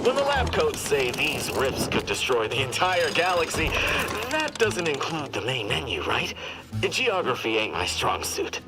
When the lab coats say these rifts could destroy the entire galaxy, that doesn't include the main menu, right? Geography ain't my strong suit.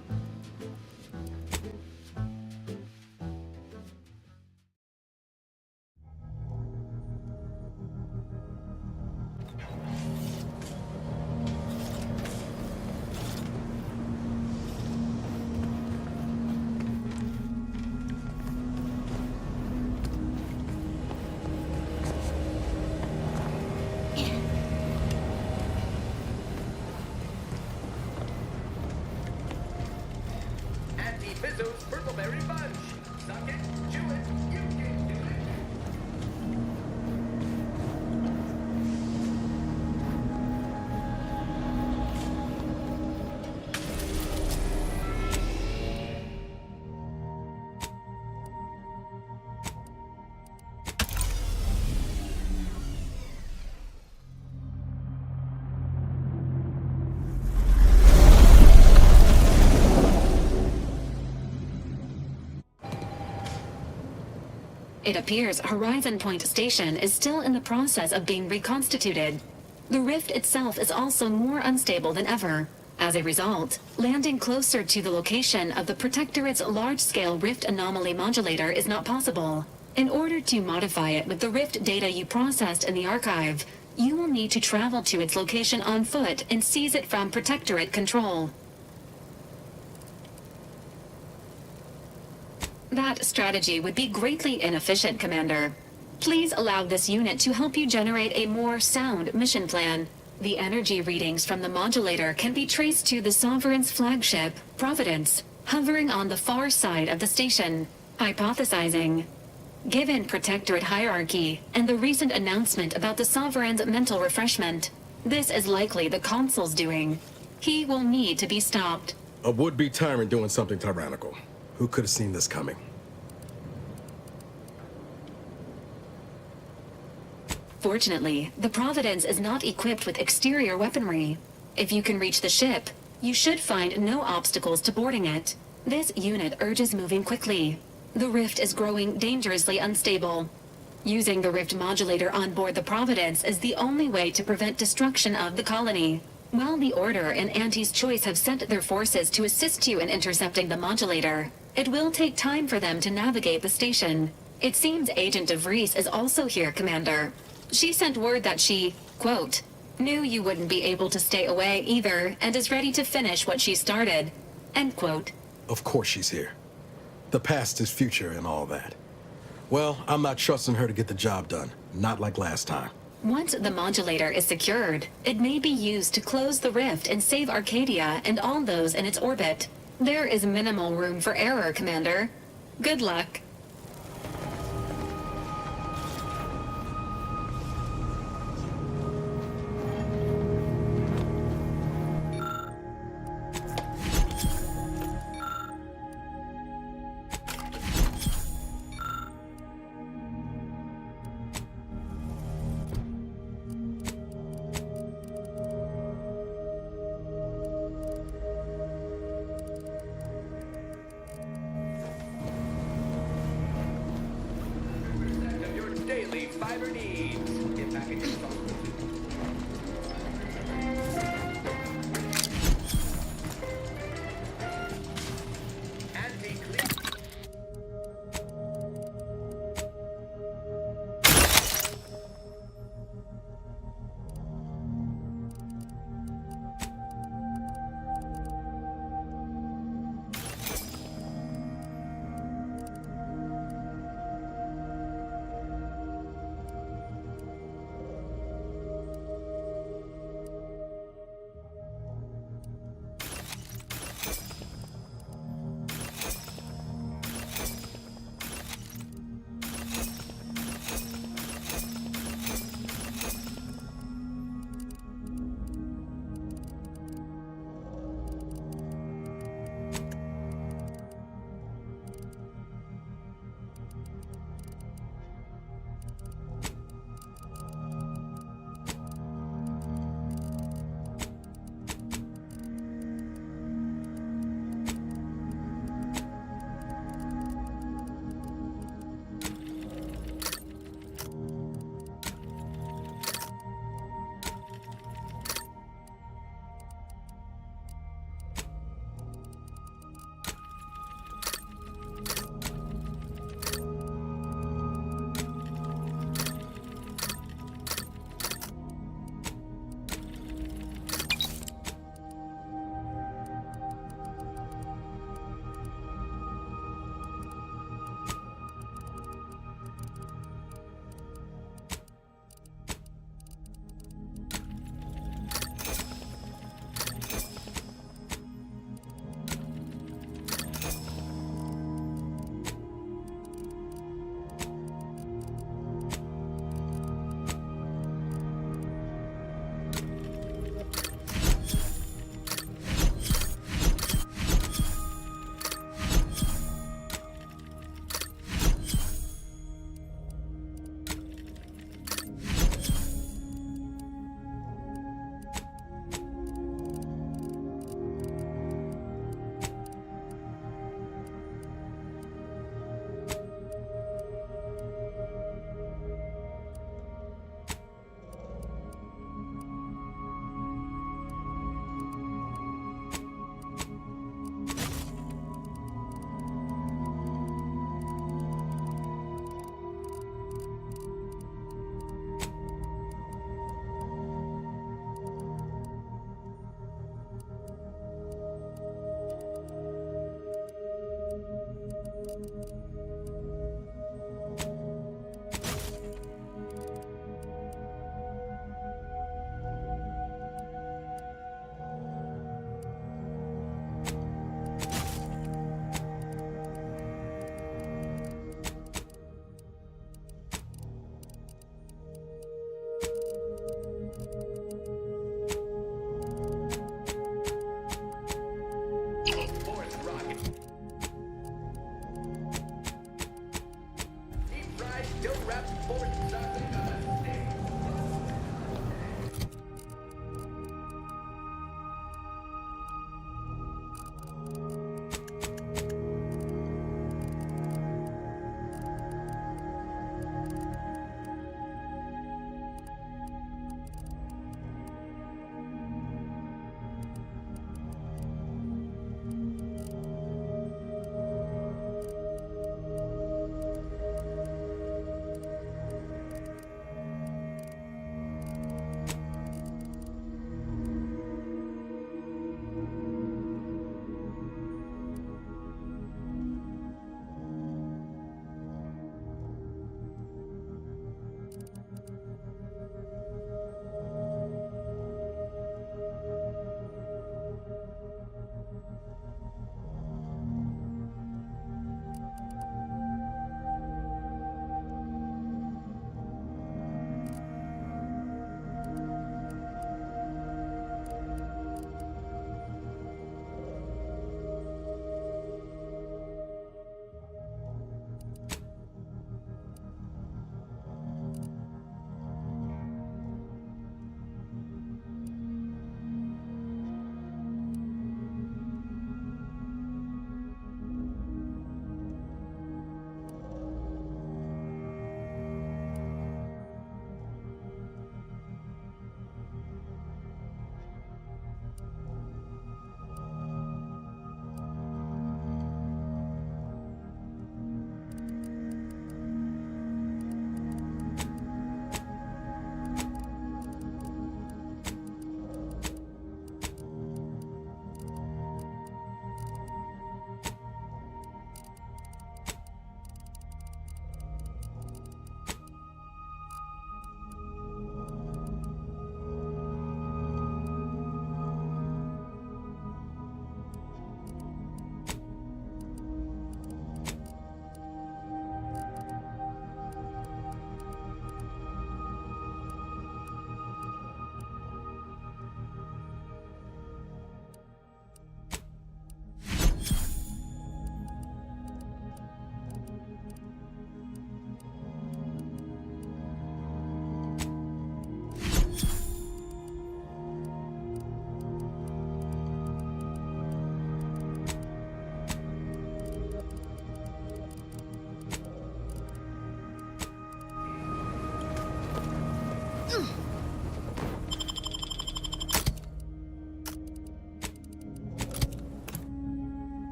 Fizzo's Purpleberry Bunch. Suck it, chew it, you can do it. It appears Horizon Point Station is still in the process of being reconstituted. The rift itself is also more unstable than ever. As a result, landing closer to the location of the Protectorate's large-scale rift anomaly modulator is not possible. In order to modify it with the rift data you processed in the archive, you will need to travel to its location on foot and seize it from Protectorate control. That strategy would be greatly inefficient, Commander. Please allow this unit to help you generate a more sound mission plan. The energy readings from the modulator can be traced to the Sovereign's flagship, Providence, hovering on the far side of the station. Hypothesizing. Given Protectorate hierarchy and the recent announcement about the Sovereign's mental refreshment, this is likely the Consul's doing. He will need to be stopped. A would-be tyrant doing something tyrannical. Who could have seen this coming? Fortunately, the Providence is not equipped with exterior weaponry. If you can reach the ship, you should find no obstacles to boarding it. This unit urges moving quickly. The rift is growing dangerously unstable. Using the rift modulator on board the Providence is the only way to prevent destruction of the colony. While the Order and Auntie's Choice have sent their forces to assist you in intercepting the modulator, it will take time for them to navigate the station. It seems Agent DeVries is also here, Commander. She sent word that she, quote, knew you wouldn't be able to stay away either and is ready to finish what she started, end quote. Of course she's here. The past is future and all that. Well, I'm not trusting her to get the job done. Not like last time. Once the modulator is secured, it may be used to close the rift and save Arcadia and all those in its orbit. There is minimal room for error, Commander. Good luck. Daily fiber needs. Get back in your phone. Anti-clear.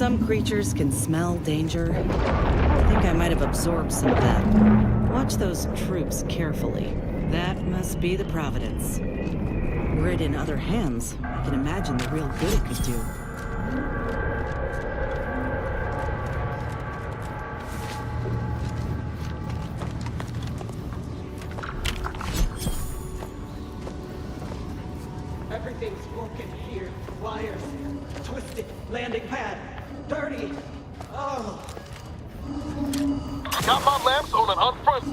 some creatures can smell danger? I think I might have absorbed some of that. Watch those troops carefully. That must be the Providence. Were it in other hands, I can imagine the real good it could do. Everything's broken here. Wires, twisted, landing pad, dirty. Oh. Got my lamps on an unfront.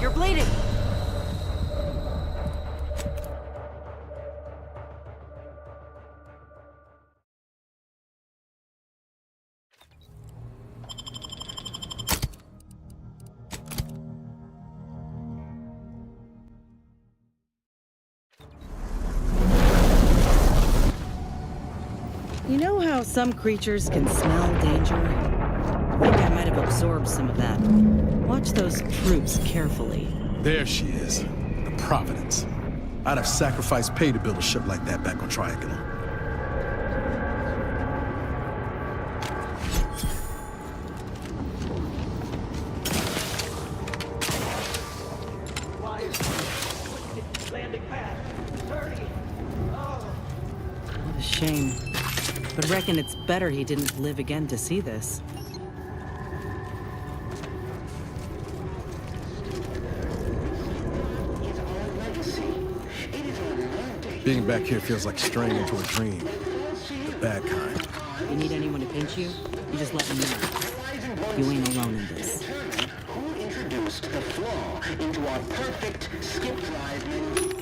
You're bleeding! You know how some creatures can smell danger? I think I might have absorbed some of that. Watch those troops carefully. There she is, the Providence. I'd have sacrificed pay to build a ship like that back on Triangular. Wires, twisted, landing pad, dirty. Oh. What a shame. But reckon it's better he didn't live again to see this. Being back here feels like straying into a dream. The bad kind. You need anyone to pinch you? You just let me know. You ain't alone in this. Who introduced the flaw into our perfect skip drive menu?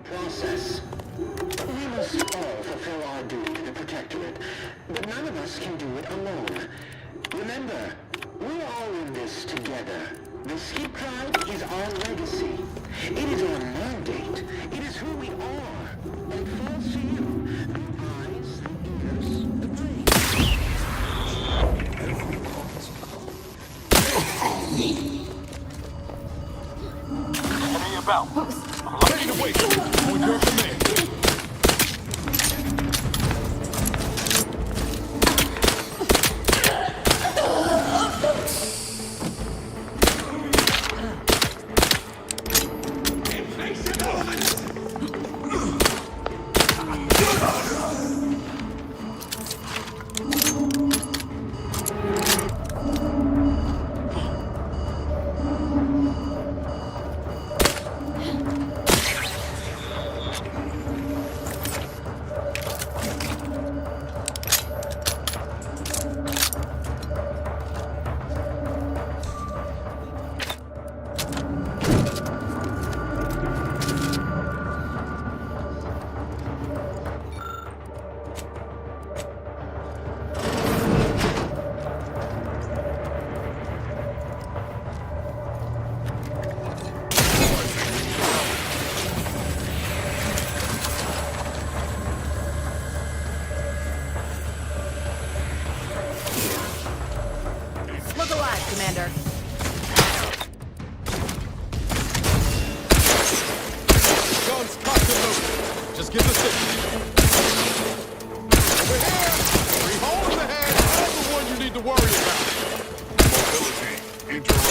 Process. We must all fulfill our duty to the Protectorate, but none of us can do it alone. Remember, we're all in this together. The skip drive is our legacy. It is our mandate. It is who we are. And falls to you, the eyes, the ears, the brain. Enemy about. Ready to wait. On your command.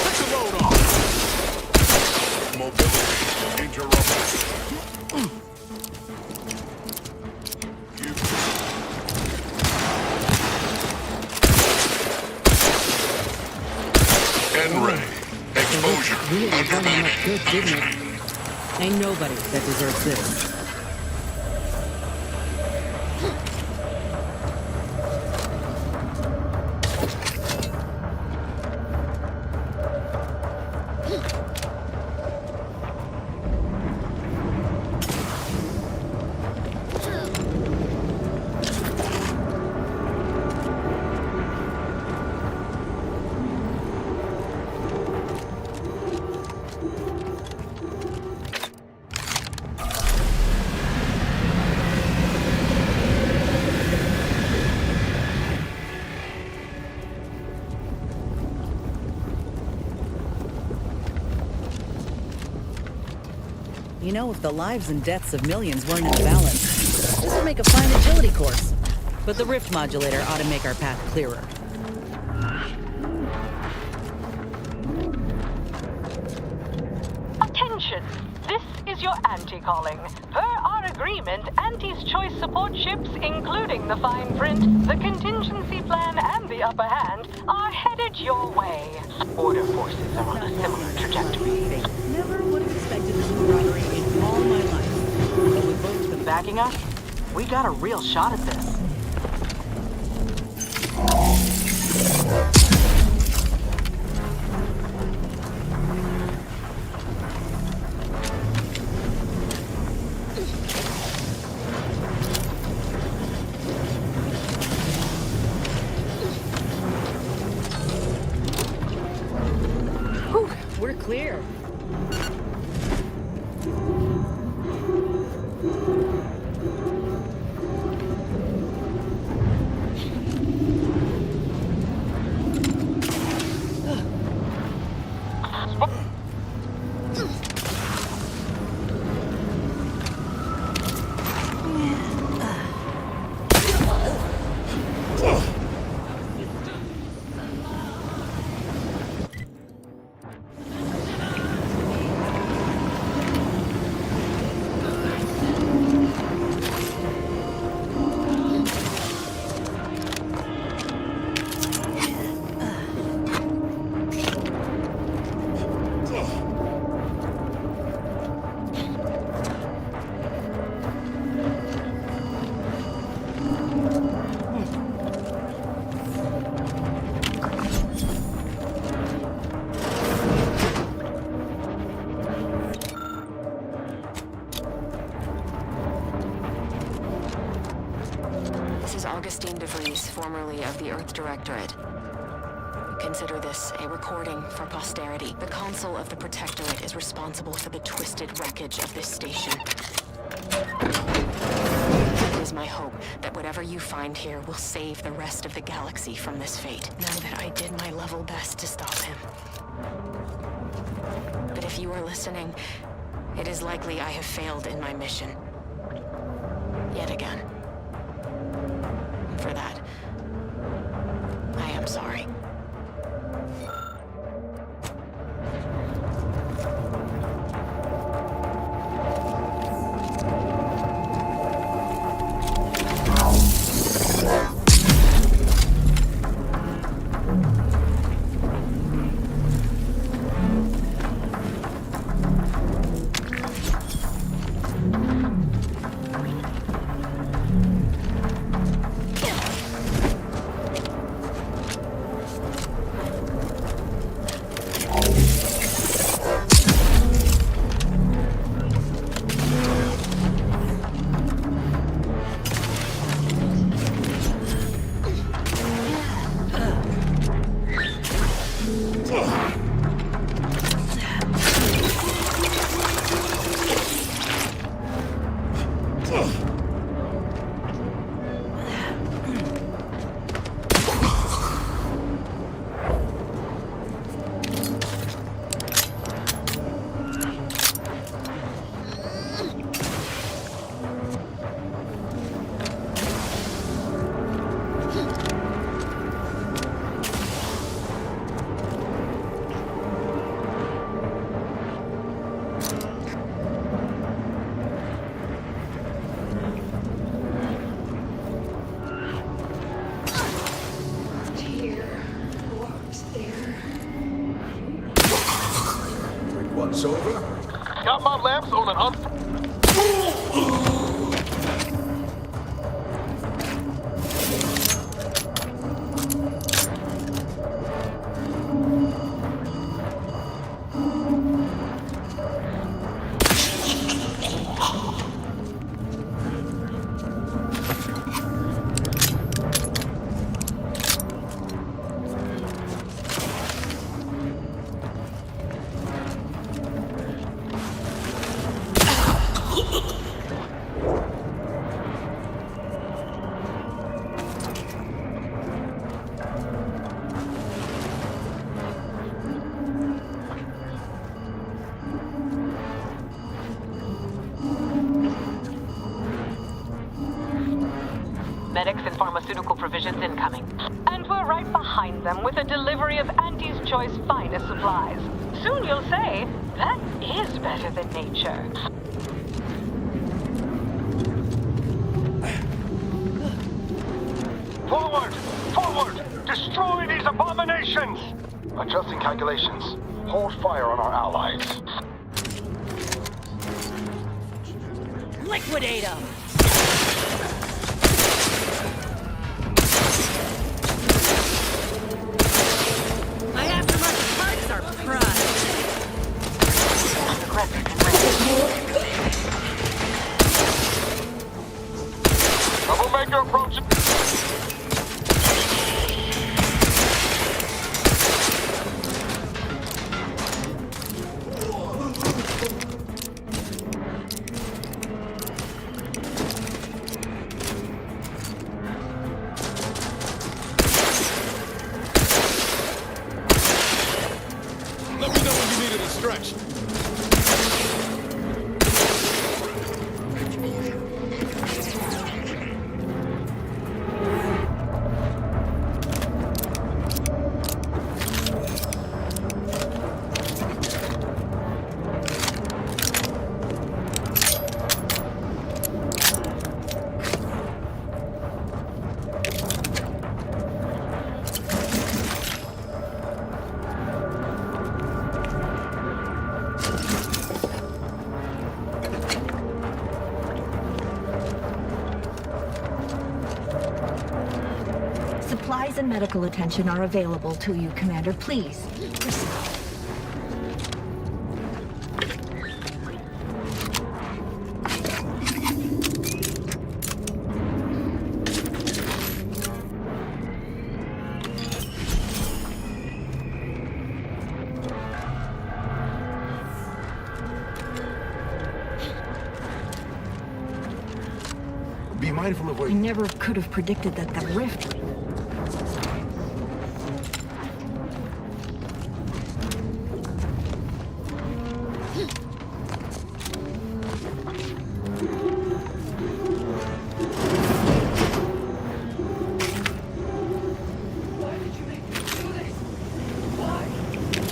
Take the load off. Mobility interrupted. N-ray. Exposure. Really under done enough managed. good, didn't it? Ain't nobody that deserves this. You know, if the lives and deaths of millions weren't in the balance, this would make a fine agility course. But the rift modulator ought to make our path clearer. Attention! This is your Auntie calling. Per our agreement, Auntie's choice support ships, including the fine print, the contingency plan, and the upper hand, are headed your way. Order forces are on a similar trajectory. Never would have expected this camaraderie in all my life. But with both of them backing us, we got a real shot at this. Whew, we're clear. Formerly of the Earth Directorate. Consider this a recording for posterity. The Consul of the Protectorate is responsible for the twisted wreckage of this station. It is my hope that whatever you find here will save the rest of the galaxy from this fate. Know that I did my level best to stop him. But if you are listening, it is likely I have failed in my mission. Yet again. For that, I am sorry. What's over? Got my lamps on an Medics and pharmaceutical provisions incoming. And we're right behind them with a delivery of Auntie's Choice finest supplies. Soon you'll say, that is better than nature. Forward! Forward! Destroy these abominations! Adjusting calculations. Hold fire on our allies. Liquidate them! My aftermarket parts are prized. Aggressive and ready. Troublemaker approaching. Let me know when you need a distraction. Supplies and medical attention are available to you, Commander. Please. Be mindful of where I never could have predicted that the rift...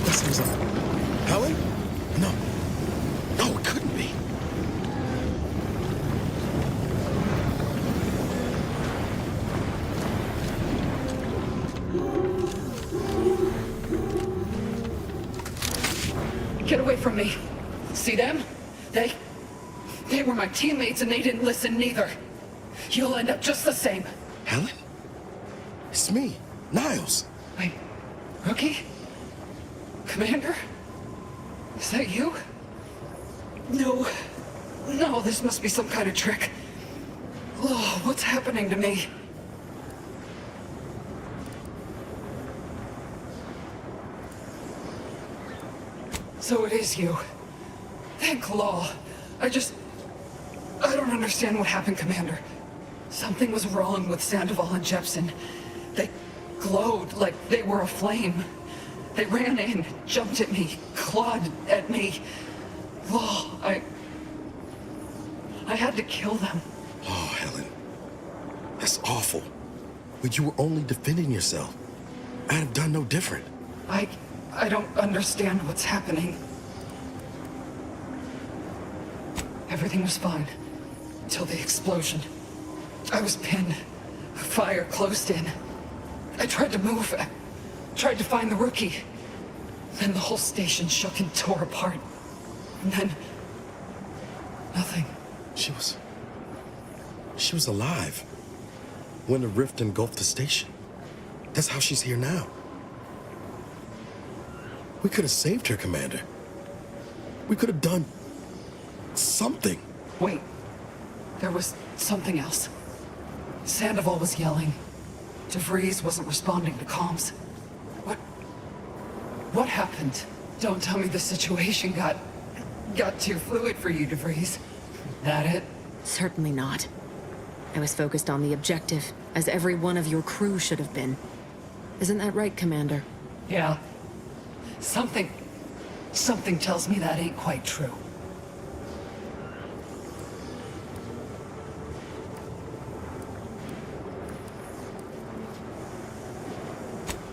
This is Helen? No. No, it couldn't be. Get away from me. See them? They were my teammates and they didn't listen neither. You'll end up just the same. Helen? It's me, Niles. Wait, Rookie? Commander? Is that you? No. No, this must be some kind of trick. Oh, what's happening to me? So it is you. Thank law. I don't understand what happened, Commander. Something was wrong with Sandoval and Jepson. They glowed like they were aflame. They ran in, jumped at me, clawed at me. Law, I had to kill them. Oh, Helen. That's awful. But you were only defending yourself. I'd have done no different. I don't understand what's happening. Everything was fine until the explosion. I was pinned. Fire closed in. I tried to move. I tried to find the rookie. Then the whole station shook and tore apart. And then... nothing. She was alive when the rift engulfed the station. That's how she's here now. We could have saved her, Commander. We could have done something. Wait. There was something else. Sandoval was yelling. DeVries wasn't responding to comms. What happened? Don't tell me the situation got too fluid for you, DeVries. That it? Certainly not. I was focused on the objective, as every one of your crew should have been. Isn't that right, Commander? Yeah. Something tells me that ain't quite true.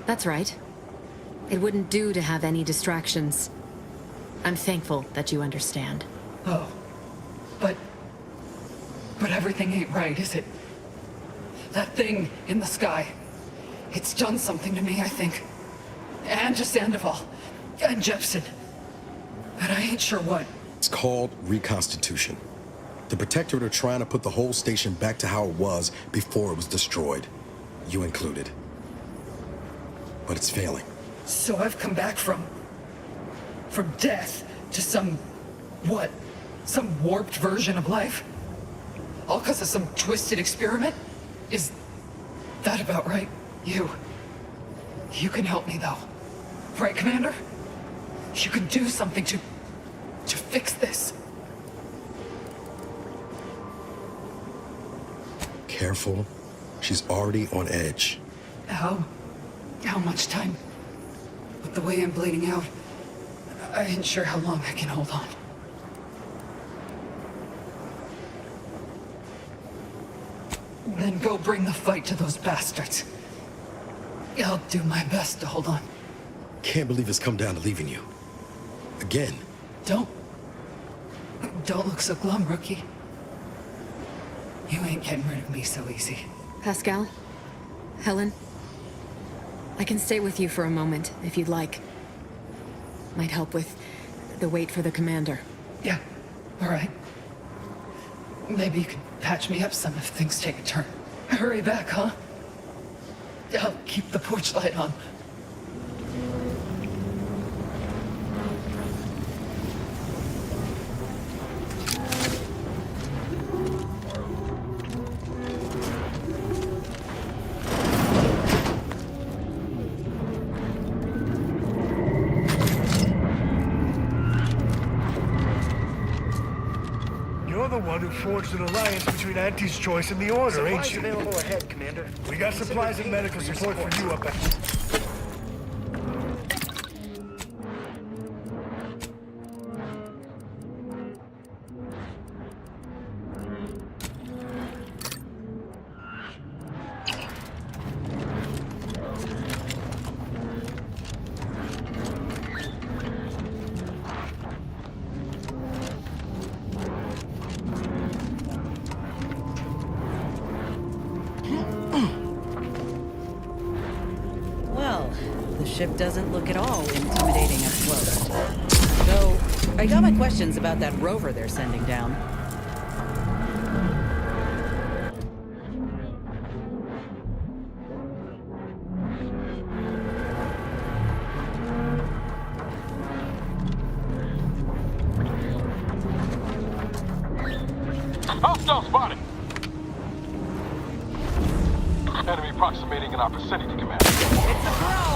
That's right. It wouldn't do to have any distractions. I'm thankful that you understand. Oh. But everything ain't right, is it? That thing in the sky. It's done something to me, I think. And to Sandoval. And Jepson. But I ain't sure what. It's called reconstitution. The Protectorate are trying to put the whole station back to how it was before it was destroyed. You included. But it's failing. So I've come back from death to some warped version of life? All because of some twisted experiment? Is that about right? You can help me though. Right, Commander? You can do something to fix this. Careful. She's already on edge. How much time? With the way I'm bleeding out, I ain't sure how long I can hold on. Then go bring the fight to those bastards. I'll do my best to hold on. Can't believe it's come down to leaving you. Again. Don't look so glum, rookie. You ain't getting rid of me so easy. Pascal? Helen? I can stay with you for a moment, if you'd like. Might help with the wait for the commander. Yeah, all right. Maybe you can patch me up some if things take a turn. Hurry back, huh? I'll keep the porch light on. You're the one who forged an alliance between Auntie's Choice and the Order, ain't you? Supplies available ahead, Commander. We got supplies and medical support for you up ahead. Ship doesn't look at all intimidating up close. Though, I got my questions about that rover they're sending down. Hostile spotted! Enemy approximating in our vicinity, Commander. It's a pro!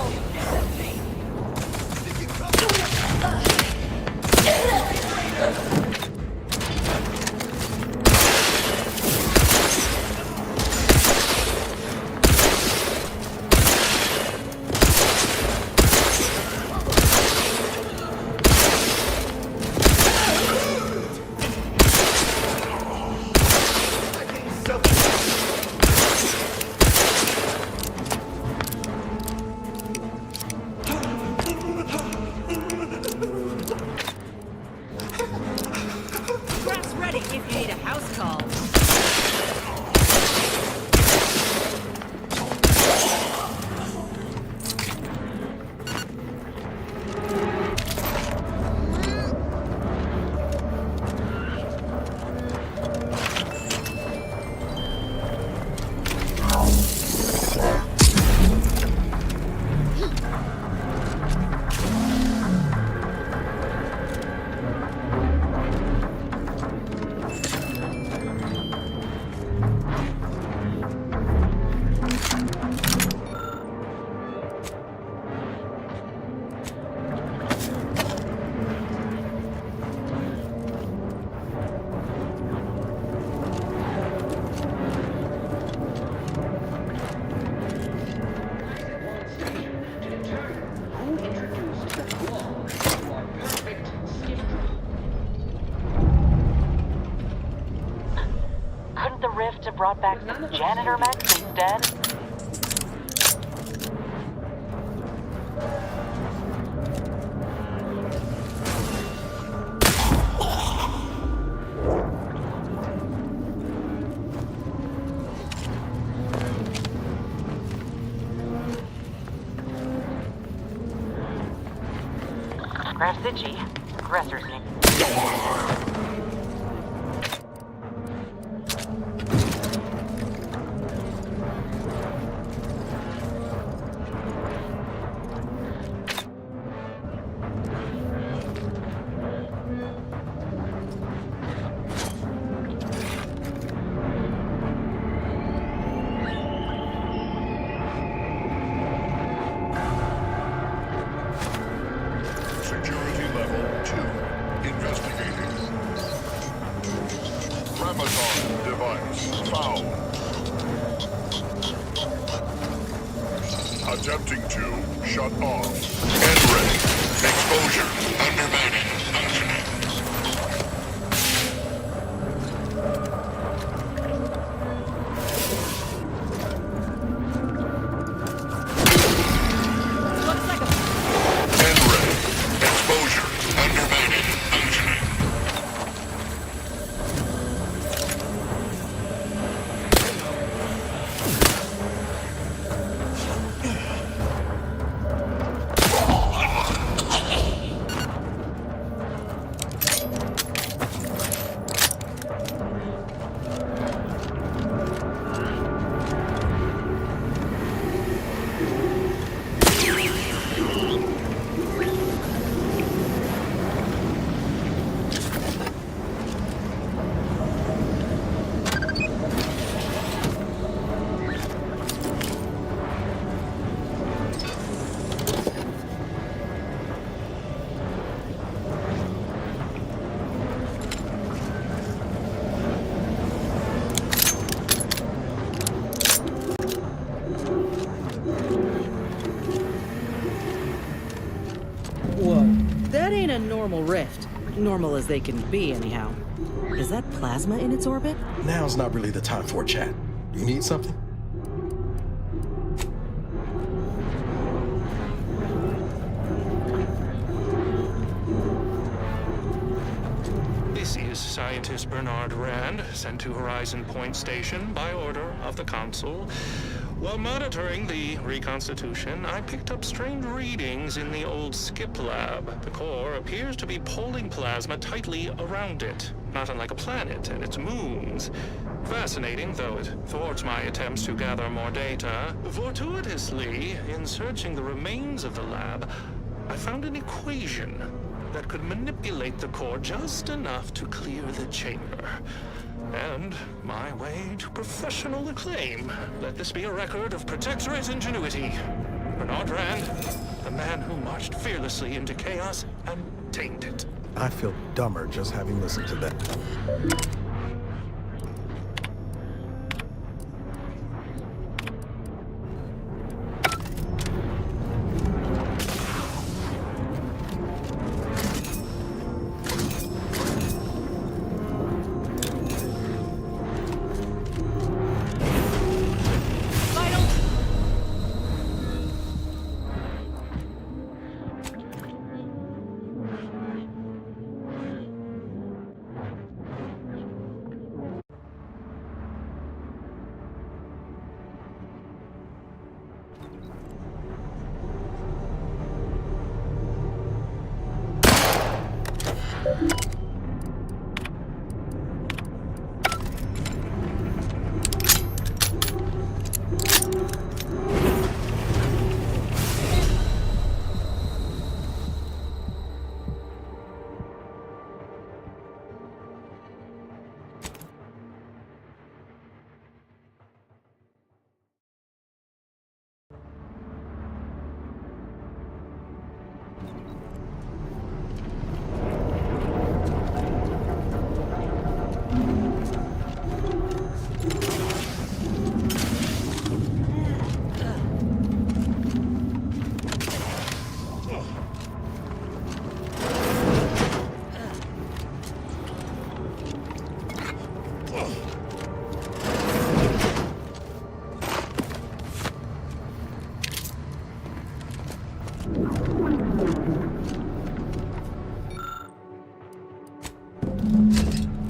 have brought back some janitor mechs instead? Grafsitchi, aggressor's name. Attempting to shut off. End ready. Exposure. Undermining. Functioning. Looks like a... End ready. Exposure. Undermining. Functioning. That ain't a normal rift. Normal as they can be, anyhow. Is that plasma in its orbit? Now's not really the time for a chat. You need something? This is Scientist Bernard Rand, sent to Horizon Point Station by order of the Council. While monitoring the reconstitution, I picked up strange readings in the old skip lab. The core appears to be pulling plasma tightly around it, not unlike a planet and its moons. Fascinating, though it thwarts my attempts to gather more data. Fortuitously, in searching the remains of the lab, I found an equation that could manipulate the core just enough to clear the chamber. And my way to professional acclaim. Let this be a record of Protectorate ingenuity. Bernard Rand, the man who marched fearlessly into chaos and tamed it. I feel dumber just having listened to that.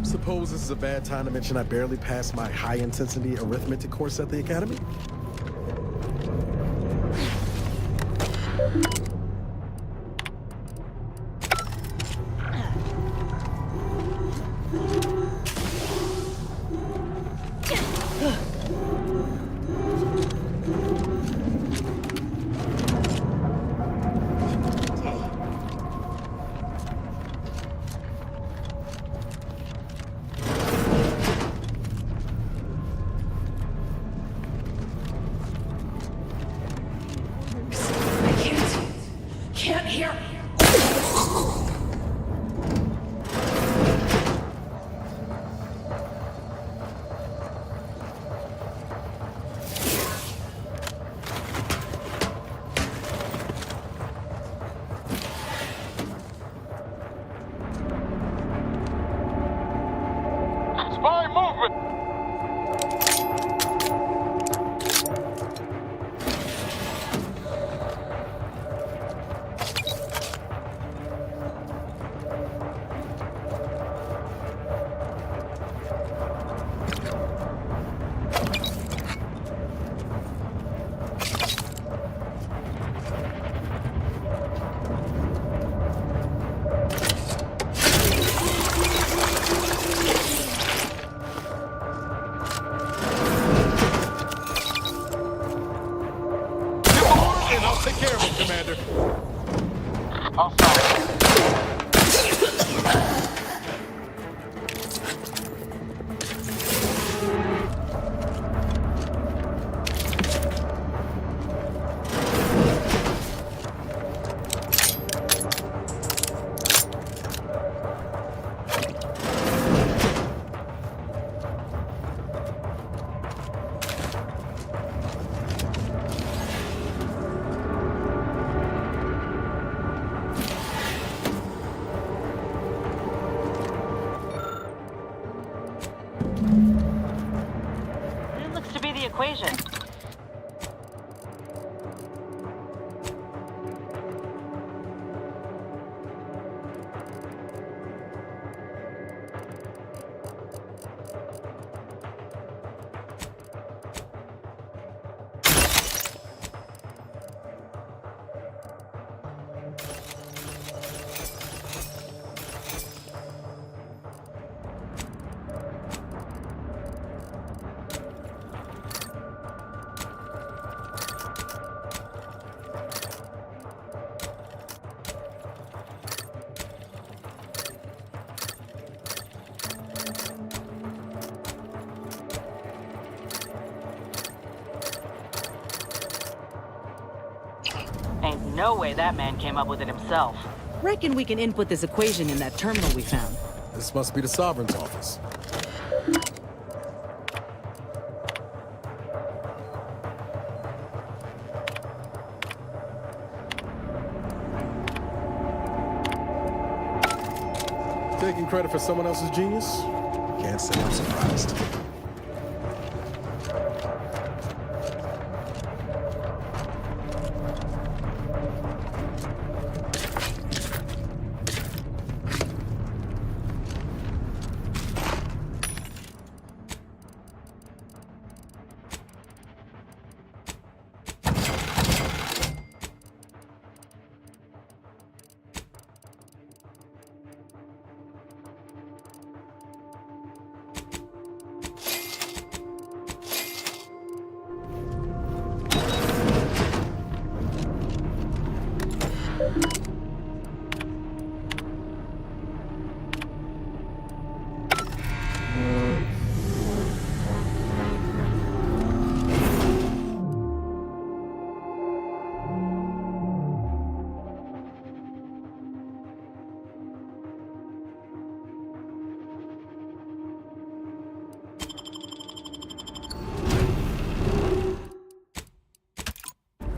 Suppose this is a bad time to mention I barely passed my high-intensity arithmetic course at the academy? Can't hear. Spy movement! I'll take care of it, Commander. I'll stop. It looks to be the equation. Ain't no way that man came up with it himself. Reckon we can input this equation in that terminal we found. This must be the Sovereign's office. Taking credit for someone else's genius? Can't say I'm surprised.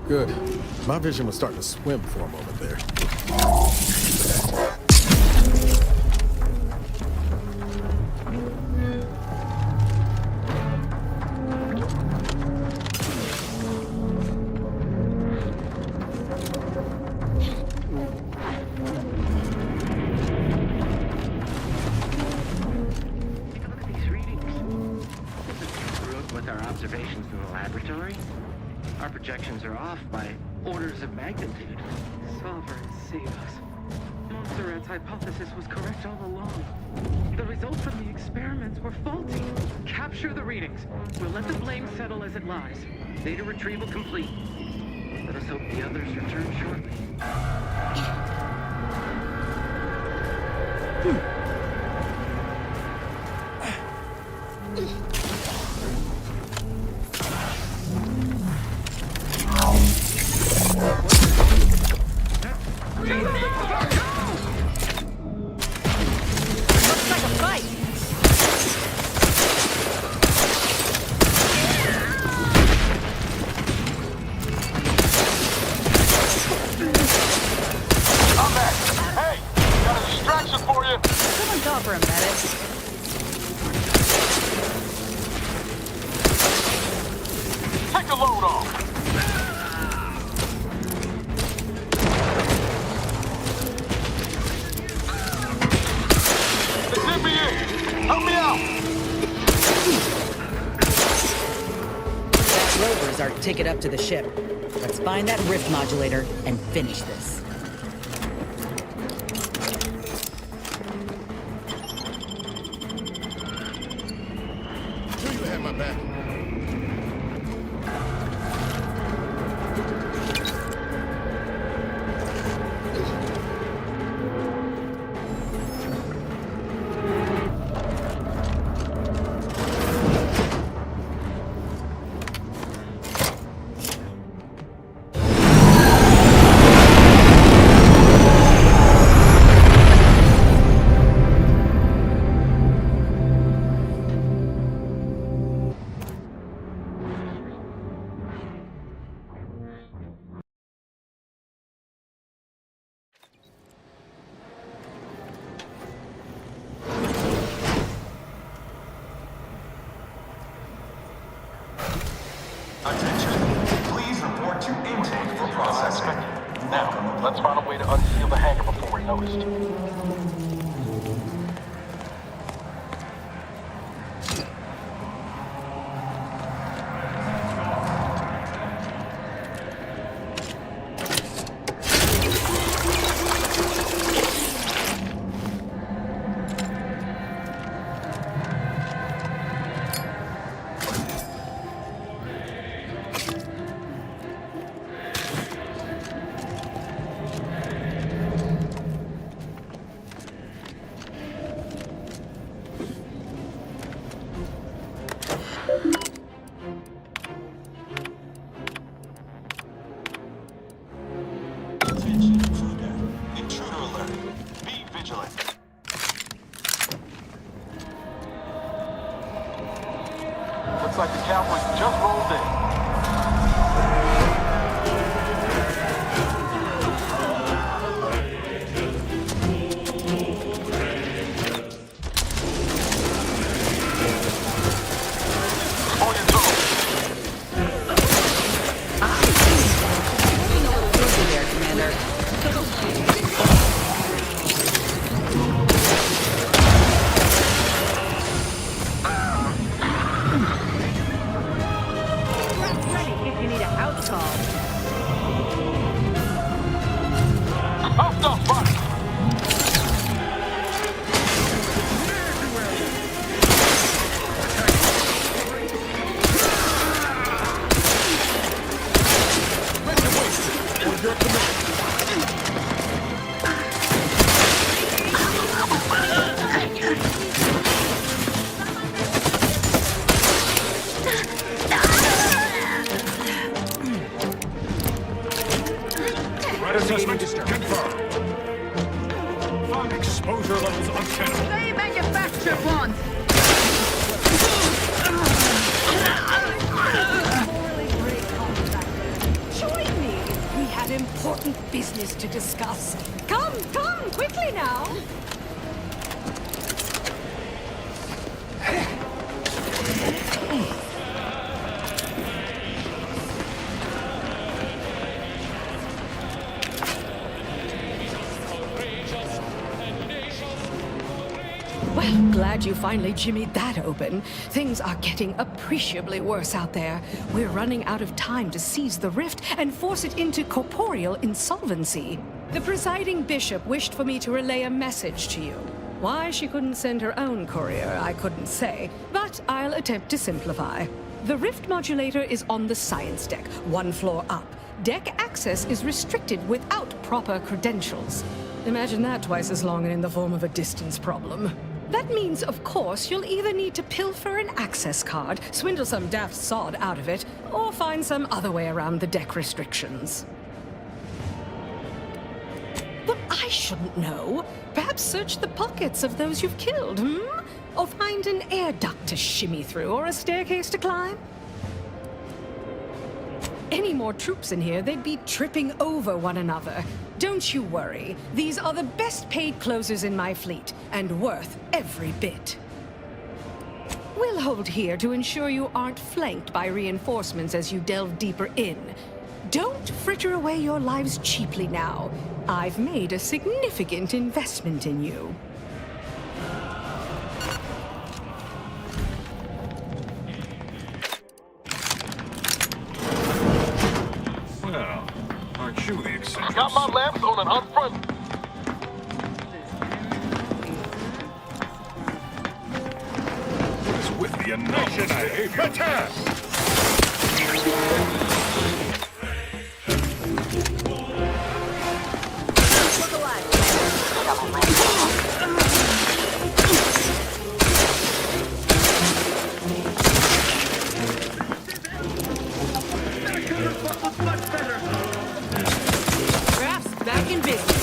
Good. My vision was starting to swim for a moment there. projections are off by orders of magnitude. Sovereign save us. Montserrat's hypothesis was correct all along. The results of the experiments were faulty. Capture the readings. We'll let the blame settle as it lies. Data retrieval complete. Let us hope the others return shortly. Ticket up to the ship. Let's find that rift modulator and finish this. Sure you have my back. Attention. Please report to intake for processing. Now, let's find a way to unseal the hangar before we're noticed. Looks like the cavalry just rolled in. Assessment confirmed. Exposure levels untenable. They manufacture one. Join me. We have important business to discuss. Come, quickly now. Well, glad you finally jimmied that open. Things are getting appreciably worse out there. We're running out of time to seize the rift and force it into corporeal insolvency. The presiding bishop wished for me to relay a message to you. Why she couldn't send her own courier, I couldn't say, but I'll attempt to simplify. The rift modulator is on the science deck, 1 floor up. Deck access is restricted without proper credentials. Imagine that twice as long and in the form of a distance problem. That means, of course, you'll either need to pilfer an access card, swindle some daft sod out of it, or find some other way around the deck restrictions. But I shouldn't know. Perhaps search the pockets of those you've killed, Or find an air duct to shimmy through, or a staircase to climb? Any more troops in here, they'd be tripping over one another. Don't you worry. These are the best paid closers in my fleet, and worth every bit. We'll hold here to ensure you aren't flanked by reinforcements as you delve deeper in. Don't fritter away your lives cheaply now. I've made a significant investment in you. Well, aren't you the eccentric? Got my lamps on and up front. What is with the anomalous behavior? Attack! Crafts back in business.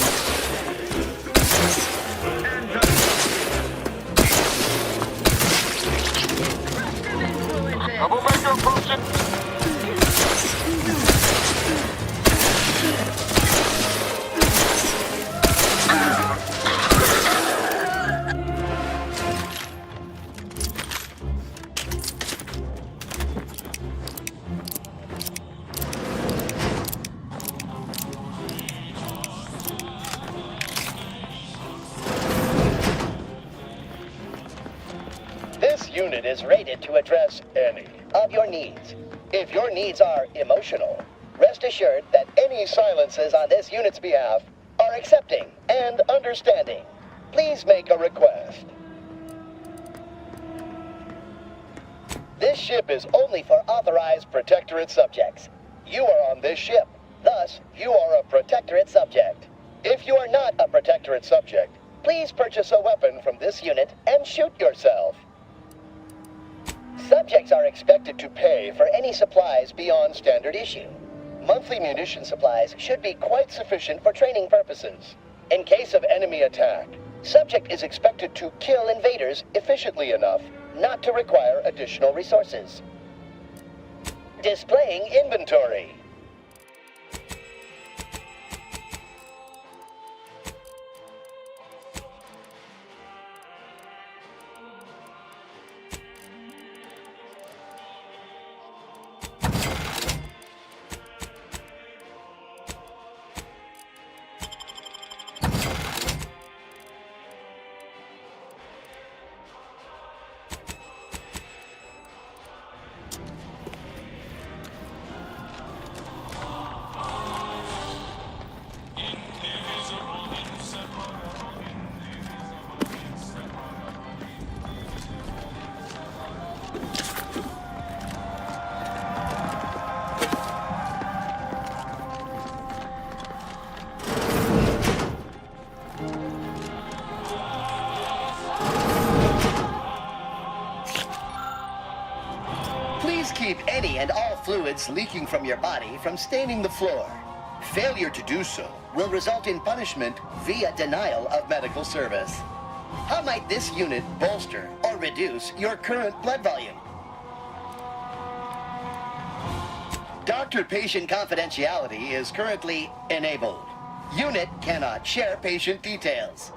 Troublemaker approaching. This unit is rated to address any of your needs. If your needs are emotional, rest assured that any silences on this unit's behalf are accepting and understanding. Please make a request. This ship is only for authorized Protectorate subjects. You are on this ship, thus you are a Protectorate subject. If you are not a Protectorate subject, please purchase a weapon from this unit and shoot yourself. Subjects are expected to pay for any supplies beyond standard issue. Monthly munition supplies should be quite sufficient for training purposes. In case of enemy attack, subject is expected to kill invaders efficiently enough not to require additional resources. Displaying inventory. Keep any and all fluids leaking from your body from staining the floor. Failure to do so will result in punishment via denial of medical service. How might this unit bolster or reduce your current blood volume? Doctor-patient confidentiality is currently enabled. Unit cannot share patient details.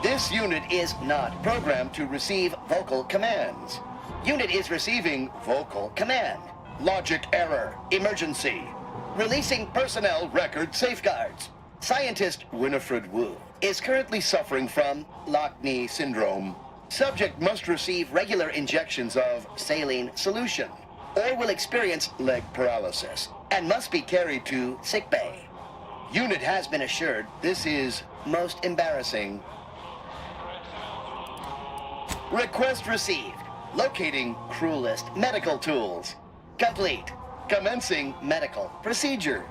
This unit is not programmed to receive vocal commands. Unit is receiving vocal command. Logic error. Emergency. Releasing personnel record safeguards. Scientist Winifred Wu is currently suffering from Lockney syndrome. Subject must receive regular injections of saline solution, or will experience leg paralysis, and must be carried to sickbay. Unit has been assured this is most embarrassing. Request received. Locating cruelest medical tools. Complete. Commencing medical procedure.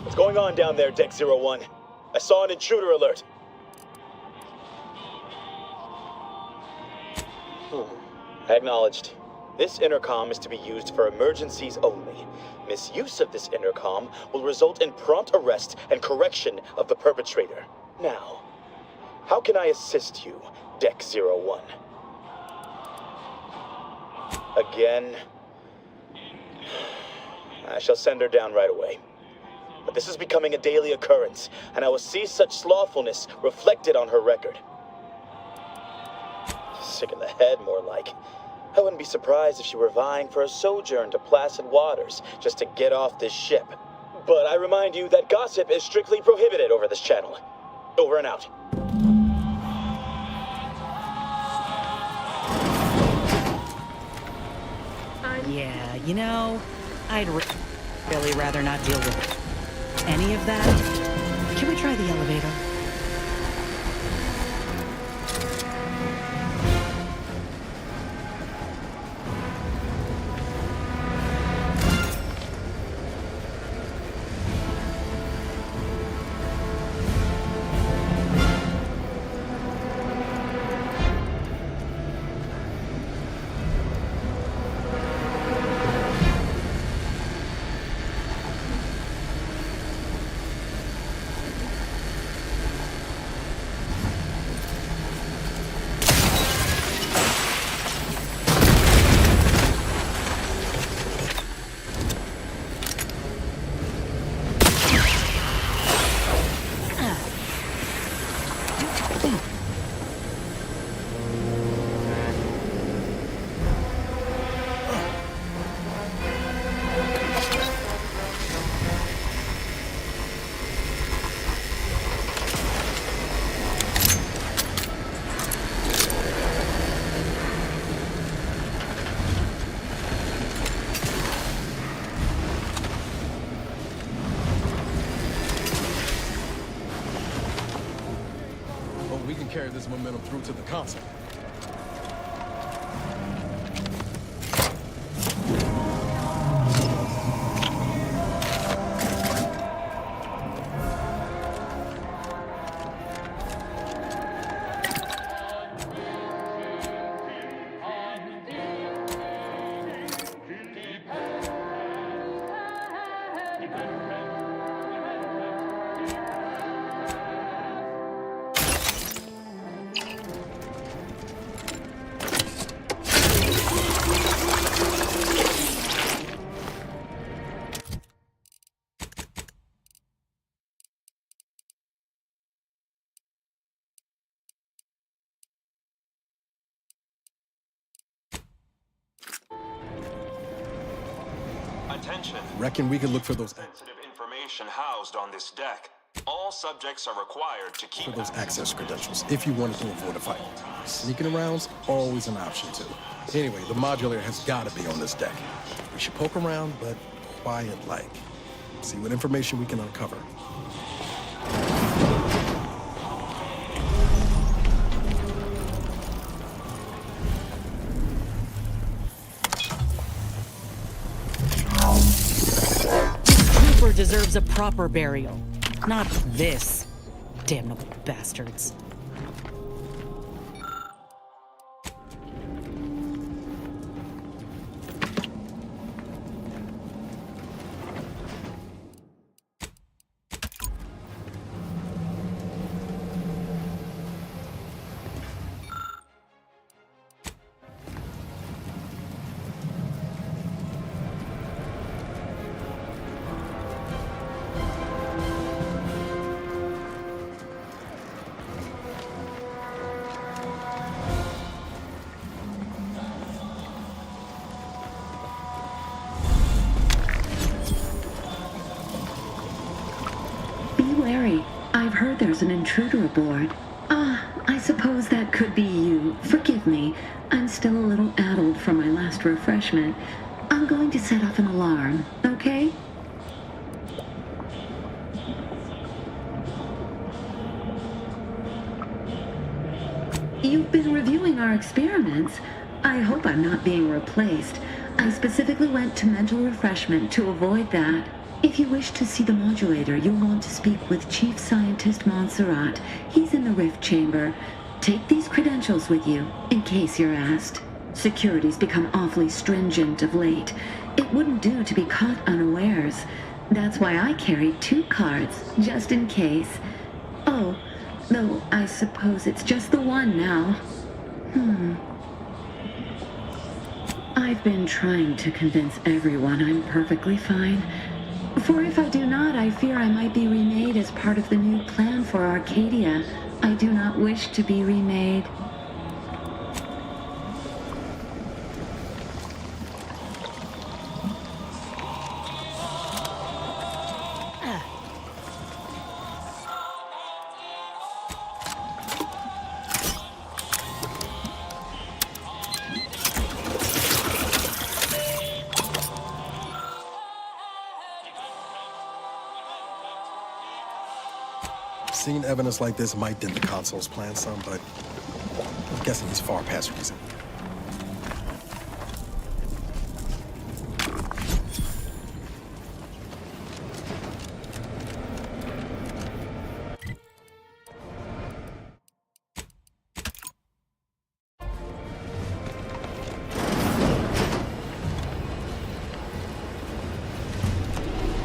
What's going on down there, Deck 01? I saw an intruder alert. Acknowledged. This intercom is to be used for emergencies only. Misuse of this intercom will result in prompt arrest and correction of the perpetrator. Now, how can I assist you, Deck 01? Again? I shall send her down right away. But this is becoming a daily occurrence, and I will see such slothfulness reflected on her record. Sick in the head, more like. I wouldn't be surprised if she were vying for a sojourn to placid waters just to get off this ship. But I remind you that gossip is strictly prohibited over this channel. Over and out. Yeah, you know, I'd really rather not deal with any of that. Can we try the elevator? Carry this momentum through to the console. Attention. Reckon we can look for those sensitive information housed on this deck. All subjects are required to keep For those access credentials, if you wanted to avoid a fight. Sneaking around's always an option, too. Anyway, the modulator has got to be on this deck. We should poke around, but quiet-like. See what information we can uncover. This trooper deserves a proper burial. Not this. Damnable bastards. Wary. I've heard there's an intruder aboard. I suppose that could be you. Forgive me. I'm still a little addled from my last refreshment. I'm going to set off an alarm, okay? You've been reviewing our experiments. I hope I'm not being replaced. I specifically went to mental refreshment to avoid that. If you wish to see the modulator, you'll want to speak with Chief Scientist Montserrat. He's in the rift chamber. Take these credentials with you, in case you're asked. Security's become awfully stringent of late. It wouldn't do to be caught unawares. That's why I carried 2 cards, just in case. Oh, though I suppose it's just the one now. I've been trying to convince everyone I'm perfectly fine. For if I do not, I fear I might be remade as part of the new plan for Arcadia. I do not wish to be remade. Seeing evidence like this might dent the console's plan some, but I'm guessing he's far past reason.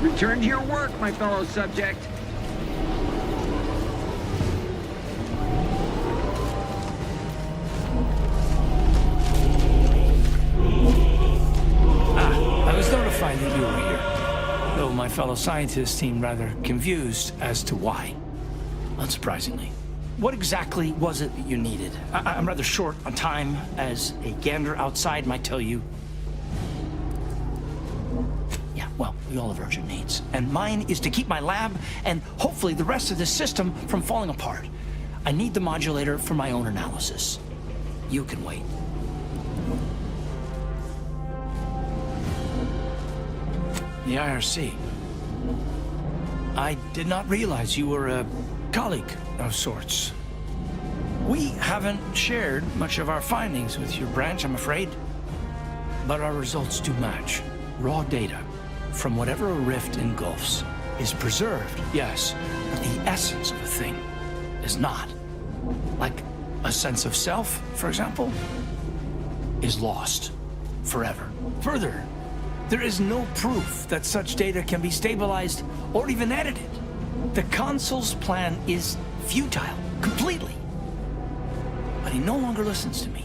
Return to your work, my fellow subject. That you were here, though my fellow scientists seemed rather confused as to why. Unsurprisingly. What exactly was it that you needed? I'm rather short on time, as a gander outside might tell you. Yeah, well, we all have urgent needs. And mine is to keep my lab and hopefully the rest of this system from falling apart. I need the modulator for my own analysis. You can wait. The IRC. I did not realize you were a colleague of sorts. We haven't shared much of our findings with your branch, I'm afraid. But our results do match. Raw data from whatever a rift engulfs is preserved, yes, but the essence of a thing is not. Like a sense of self, for example, is lost forever. Further, there is no proof that such data can be stabilized or even edited. The consul's plan is futile, completely. But he no longer listens to me,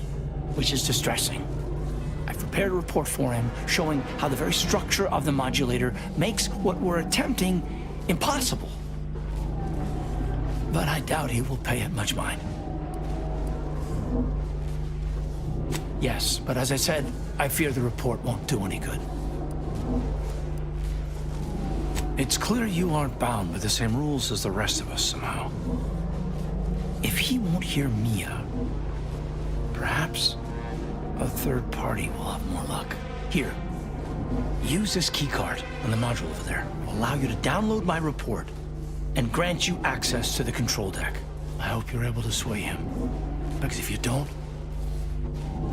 which is distressing. I've prepared a report for him showing how the very structure of the modulator makes what we're attempting impossible. But I doubt he will pay it much mind. Yes, but as I said, I fear the report won't do any good. It's clear you aren't bound by the same rules as the rest of us somehow. If he won't hear me out, perhaps a third party will have more luck. Here, use this keycard on the module over there. It'll allow you to download my report and grant you access to the control deck. I hope you're able to sway him, because if you don't,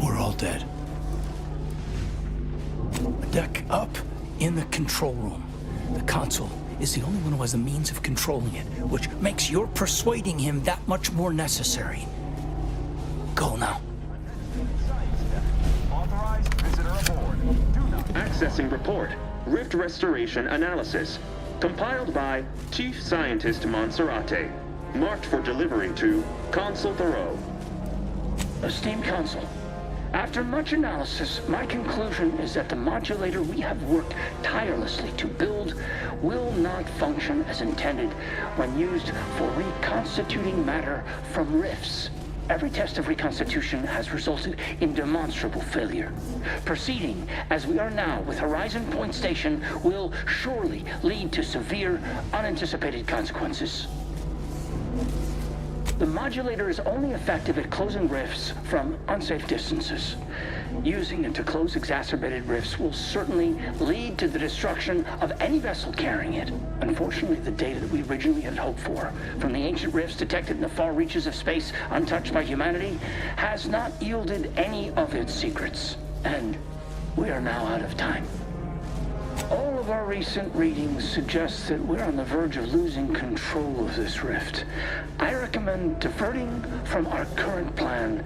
we're all dead. A deck up in the control room. The console is the only one who has the means of controlling it, which makes your persuading him that much more necessary. Go now. Authorized visitor aboard. Accessing report. Rift restoration analysis. Compiled by Chief Scientist Monserrate. Marked for delivery to Consul Thoreau. Esteemed Consul, after much analysis, my conclusion is that the modulator we have worked tirelessly to build will not function as intended when used for reconstituting matter from rifts. Every test of reconstitution has resulted in demonstrable failure. Proceeding as we are now with Horizon Point Station will surely lead to severe, unanticipated consequences. The modulator is only effective at closing rifts from unsafe distances. Using it to close exacerbated rifts will certainly lead to the destruction of any vessel carrying it. Unfortunately, the data that we originally had hoped for from the ancient rifts detected in the far reaches of space untouched by humanity has not yielded any of its secrets. And we are now out of time. All of our recent readings suggest that we're on the verge of losing control of this rift. I recommend diverting from our current plan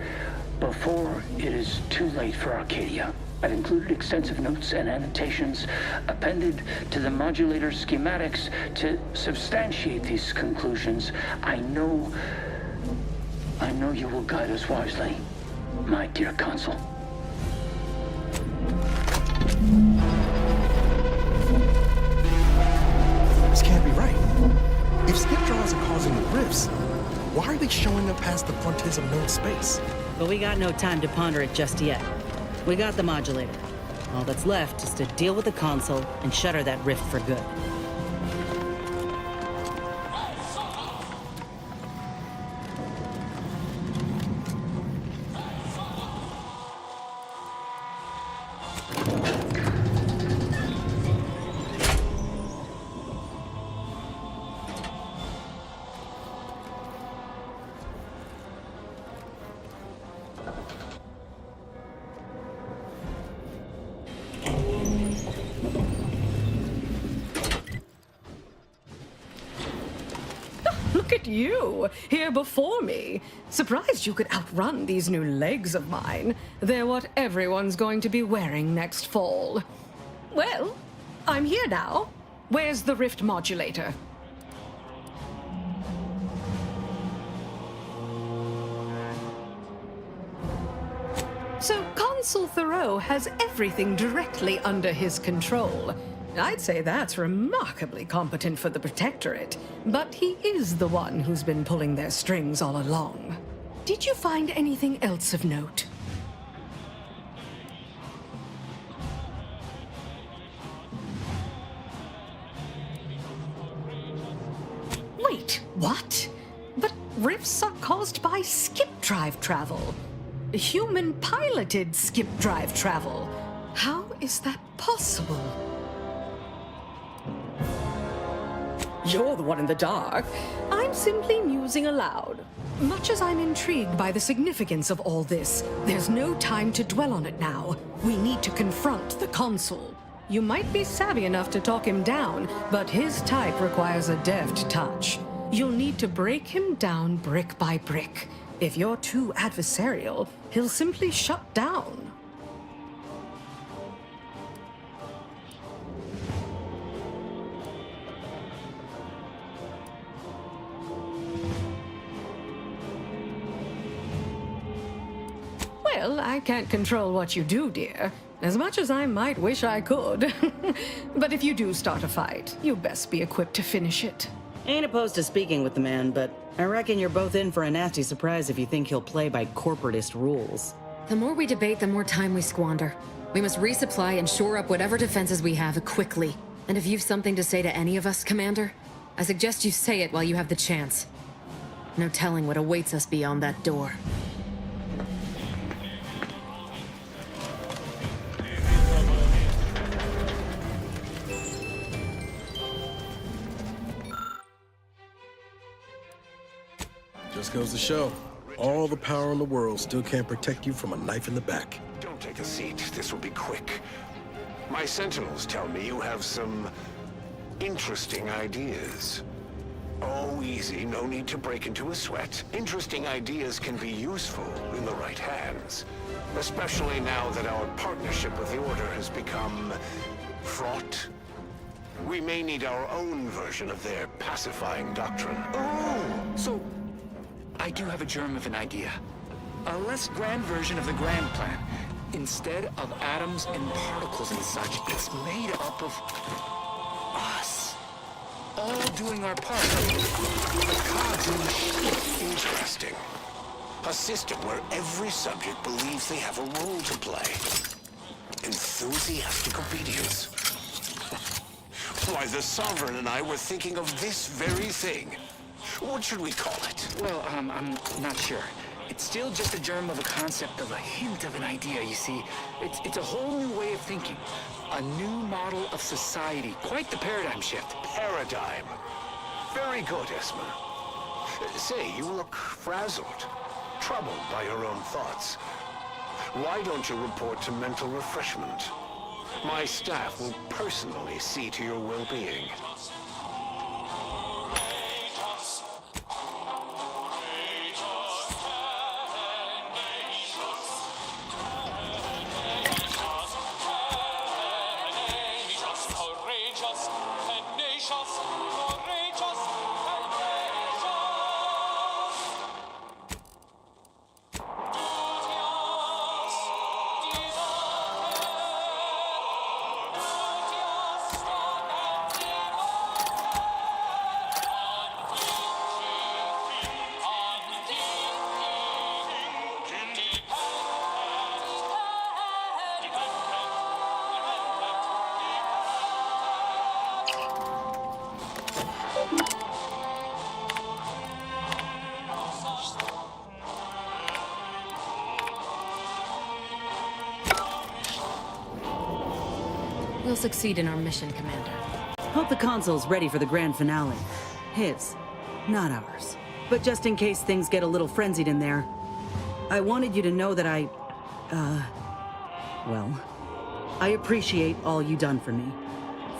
before it is too late for Arcadia. I've included extensive notes and annotations appended to the modulator schematics to substantiate these conclusions. I know you will guide us wisely, my dear Consul. This can't be right. If skip draws are causing the rifts, why are they showing up past the frontiers of known space? But we got no time to ponder it just yet. We got the modulator. All that's left is to deal with the console and shutter that rift for good. Look at you, here before me. Surprised you could outrun these new legs of mine. They're what everyone's going to be wearing next fall. Well, I'm here now. Where's the rift modulator? So Consul Thoreau has everything directly under his control. I'd say that's remarkably competent for the Protectorate, but he is the one who's been pulling their strings all along. Did you find anything else of note? Wait, what? But rifts are caused by skip drive travel. Human-piloted skip drive travel. How is that possible? You're the one in the dark. I'm simply musing aloud. Much as I'm intrigued by the significance of all this, there's no time to dwell on it now. We need to confront the Consul. You might be savvy enough to talk him down, but his type requires a deft touch. You'll need to break him down brick by brick. If you're too adversarial, he'll simply shut down. Well, I can't control what you do, dear. As much as I might wish I could. But if you do start a fight, you best be equipped to finish it. Ain't opposed to speaking with the man, but I reckon you're both in for a nasty surprise if you think he'll play by corporatist rules. The more we debate, the more time we squander. We must resupply and shore up whatever defenses we have quickly. And if you've something to say to any of us, Commander, I suggest you say it while you have the chance. No telling what awaits us beyond that door. Just goes to show, all the power in the world still can't protect you from a knife in the back. Don't take a seat. This will be quick. My sentinels tell me you have some interesting ideas. Oh, easy. No need to break into a sweat. Interesting ideas can be useful in the right hands. Especially now that our partnership with the Order has become fraught. We may need our own version of their pacifying doctrine. Oh, so I do have a germ of an idea. A less grand version of the grand plan. Instead of atoms and particles and such, it's made up of us. All doing our part. The cogs in the machine. Interesting. A system where every subject believes they have a role to play. Enthusiastic obedience. Why, the Sovereign and I were thinking of this very thing. What should we call it? Well, I'm not sure. It's still just a germ of a concept, of a hint of an idea, you see. It's a whole new way of thinking. A new model of society. Quite the paradigm shift. Paradigm. Very good, Esma. Say, you look frazzled. Troubled by your own thoughts. Why don't you report to mental refreshment? My staff will personally see to your well-being. We'll succeed in our mission, Commander. Hope the console's ready for the grand finale. His, not ours. But just in case things get a little frenzied in there, I wanted you to know that I appreciate all you done for me.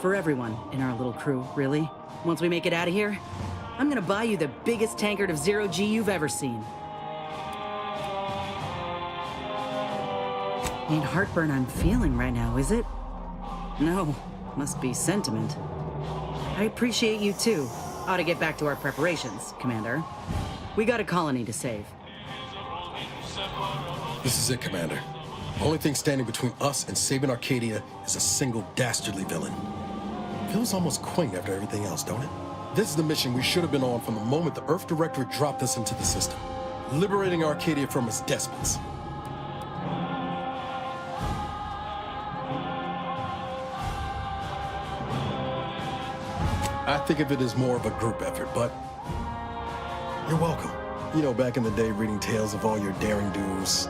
For everyone in our little crew, really. Once we make it out of here, I'm gonna buy you the biggest tankard of zero-G you've ever seen. Ain't heartburn I'm feeling right now, is it? No, must be sentiment. I appreciate you too. Ought to get back to our preparations, Commander. We got a colony to save. This is it, Commander. Only thing standing between us and saving Arcadia is a single dastardly villain. Feels almost quaint after everything else, don't it? This is the mission we should have been on from the moment the Earth Directorate dropped us into the system. Liberating Arcadia from its despots. I think of it as more of a group effort, but you're welcome. You know, back in the day, reading tales of all your daring do's,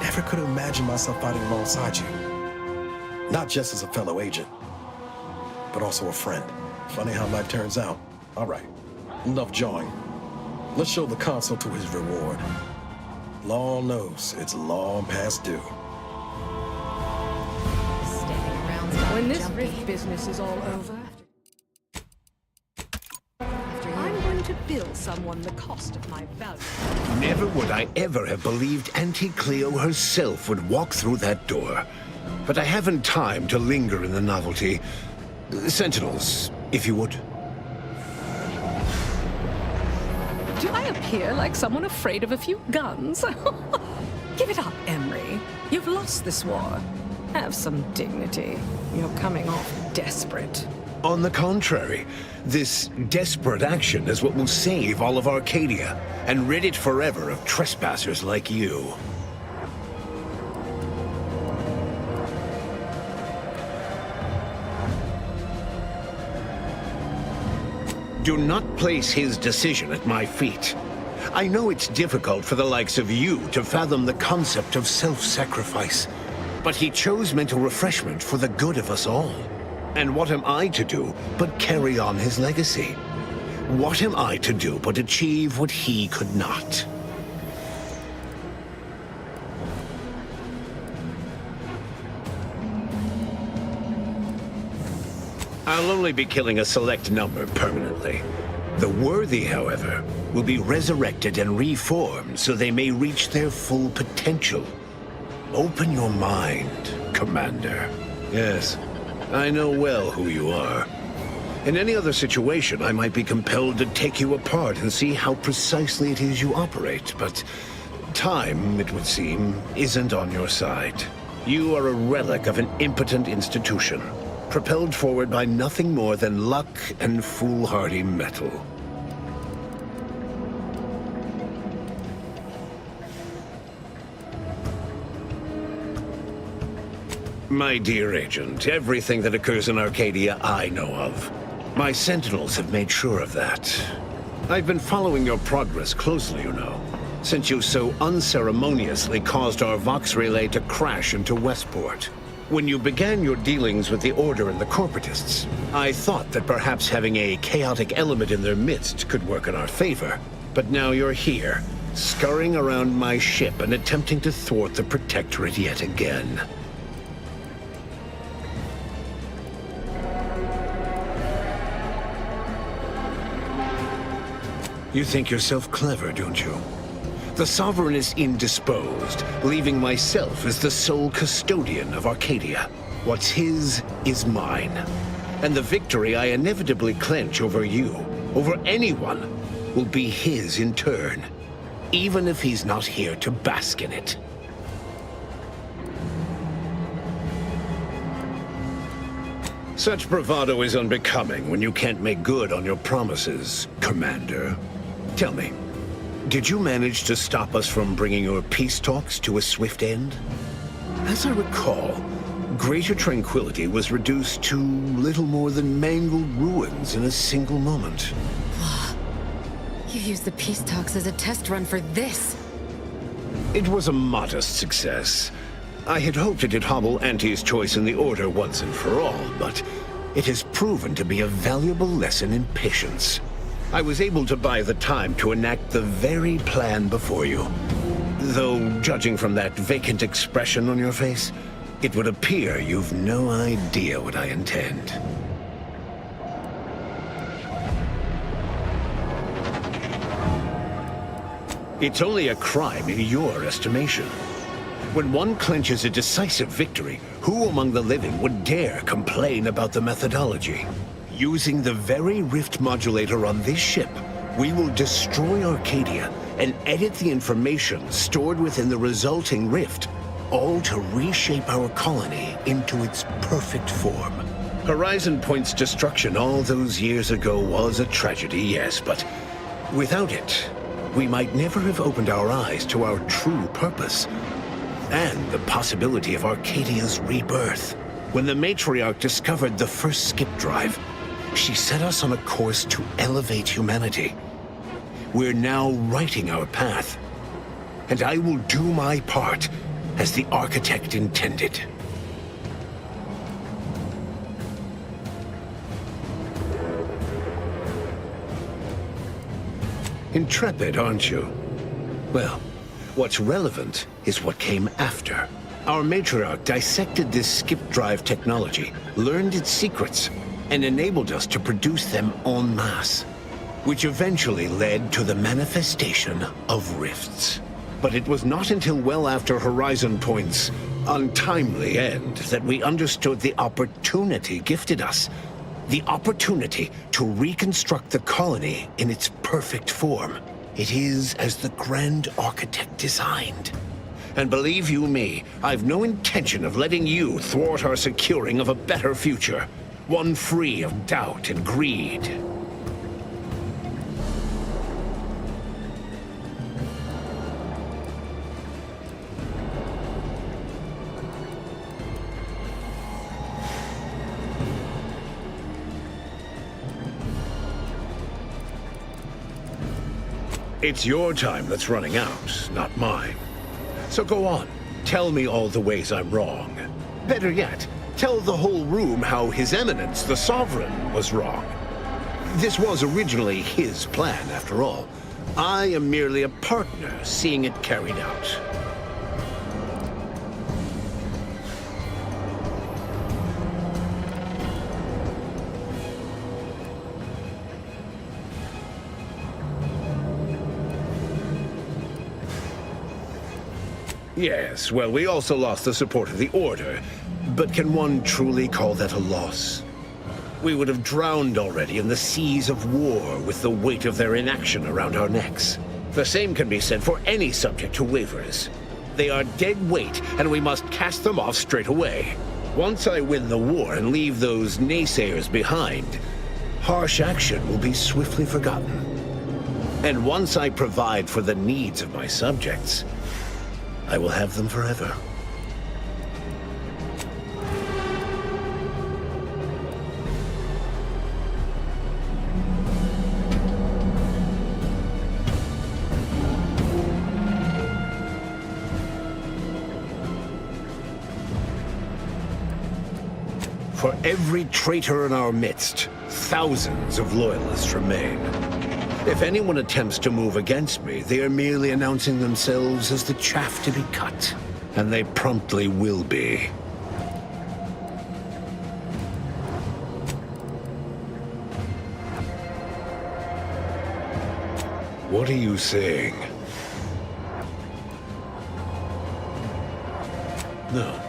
never could have imagined myself fighting alongside you. Not just as a fellow agent, but also a friend. Funny how life turns out. All right, enough jawing. Let's show the consul to his reward. Law knows it's long past due. When this Rift business is all over, I'm going to bill someone the cost of my value. Never would I ever have believed Auntie Cleo herself would walk through that door. But I haven't time to linger in the novelty. Sentinels, if you would. Do I appear like someone afraid of a few guns? Give it up, Emery. You've lost this war. Have some dignity. You're coming off desperate. On the contrary, this desperate action is what will save all of Arcadia and rid it forever of trespassers like you. Do not place his decision at my feet. I know it's difficult for the likes of you to fathom the concept of self-sacrifice, but he chose mental refreshment for the good of us all. And what am I to do but carry on his legacy? What am I to do but achieve what he could not? I'll only be killing a select number permanently. The worthy, however, will be resurrected and reformed so they may reach their full potential. Open your mind, Commander. Yes, I know well who you are. In any other situation, I might be compelled to take you apart and see how precisely it is you operate, but time, it would seem, isn't on your side. You are a relic of an impotent institution, propelled forward by nothing more than luck and foolhardy metal. My dear agent, everything that occurs in Arcadia I know of. My sentinels have made sure of that. I've been following your progress closely, you know, since you so unceremoniously caused our Vox relay to crash into Westport. When you began your dealings with the Order and the Corporatists, I thought that perhaps having a chaotic element in their midst could work in our favor. But now you're here, scurrying around my ship and attempting to thwart the Protectorate yet again. You think yourself clever, don't you? The Sovereign is indisposed, leaving myself as the sole custodian of Arcadia. What's his is mine. And the victory I inevitably clench over you, over anyone, will be his in turn, even if he's not here to bask in it. Such bravado is unbecoming when you can't make good on your promises, Commander. Tell me, did you manage to stop us from bringing your peace talks to a swift end? As I recall, Greater Tranquility was reduced to little more than mangled ruins in a single moment. You used the peace talks as a test run for this. It was a modest success. I had hoped it'd hobble Auntie's choice in the Order once and for all, but it has proven to be a valuable lesson in patience. I was able to buy the time to enact the very plan before you. Though, judging from that vacant expression on your face, it would appear you've no idea what I intend. It's only a crime in your estimation. When one clenches a decisive victory, who among the living would dare complain about the methodology? Using the very rift modulator on this ship, we will destroy Arcadia and edit the information stored within the resulting rift, all to reshape our colony into its perfect form. Horizon Point's destruction all those years ago was a tragedy, yes, but without it, we might never have opened our eyes to our true purpose and the possibility of Arcadia's rebirth. When the matriarch discovered the first skip drive, she set us on a course to elevate humanity. We're now writing our path, and I will do my part as the architect intended. Intrepid, aren't you? Well, what's relevant is what came after. Our matriarch dissected this skip drive technology, learned its secrets, and enabled us to produce them en masse, which eventually led to the manifestation of rifts. But it was not until well after Horizon Point's untimely end that we understood the opportunity gifted us. The opportunity to reconstruct the colony in its perfect form. It is as the Grand Architect designed. And believe you me, I've no intention of letting you thwart our securing of a better future. One free of doubt and greed. It's your time that's running out, not mine. So go on, tell me all the ways I'm wrong. Better yet, tell the whole room how His Eminence, the Sovereign, was wrong. This was originally his plan, after all. I am merely a partner, seeing it carried out. Yes, well, we also lost the support of the Order. But can one truly call that a loss? We would have drowned already in the seas of war with the weight of their inaction around our necks. The same can be said for any subject who wavers. They are dead weight, and we must cast them off straight away. Once I win the war and leave those naysayers behind, harsh action will be swiftly forgotten. And once I provide for the needs of my subjects, I will have them forever. For every traitor in our midst, thousands of loyalists remain. If anyone attempts to move against me, they are merely announcing themselves as the chaff to be cut. And they promptly will be. What are you saying? No.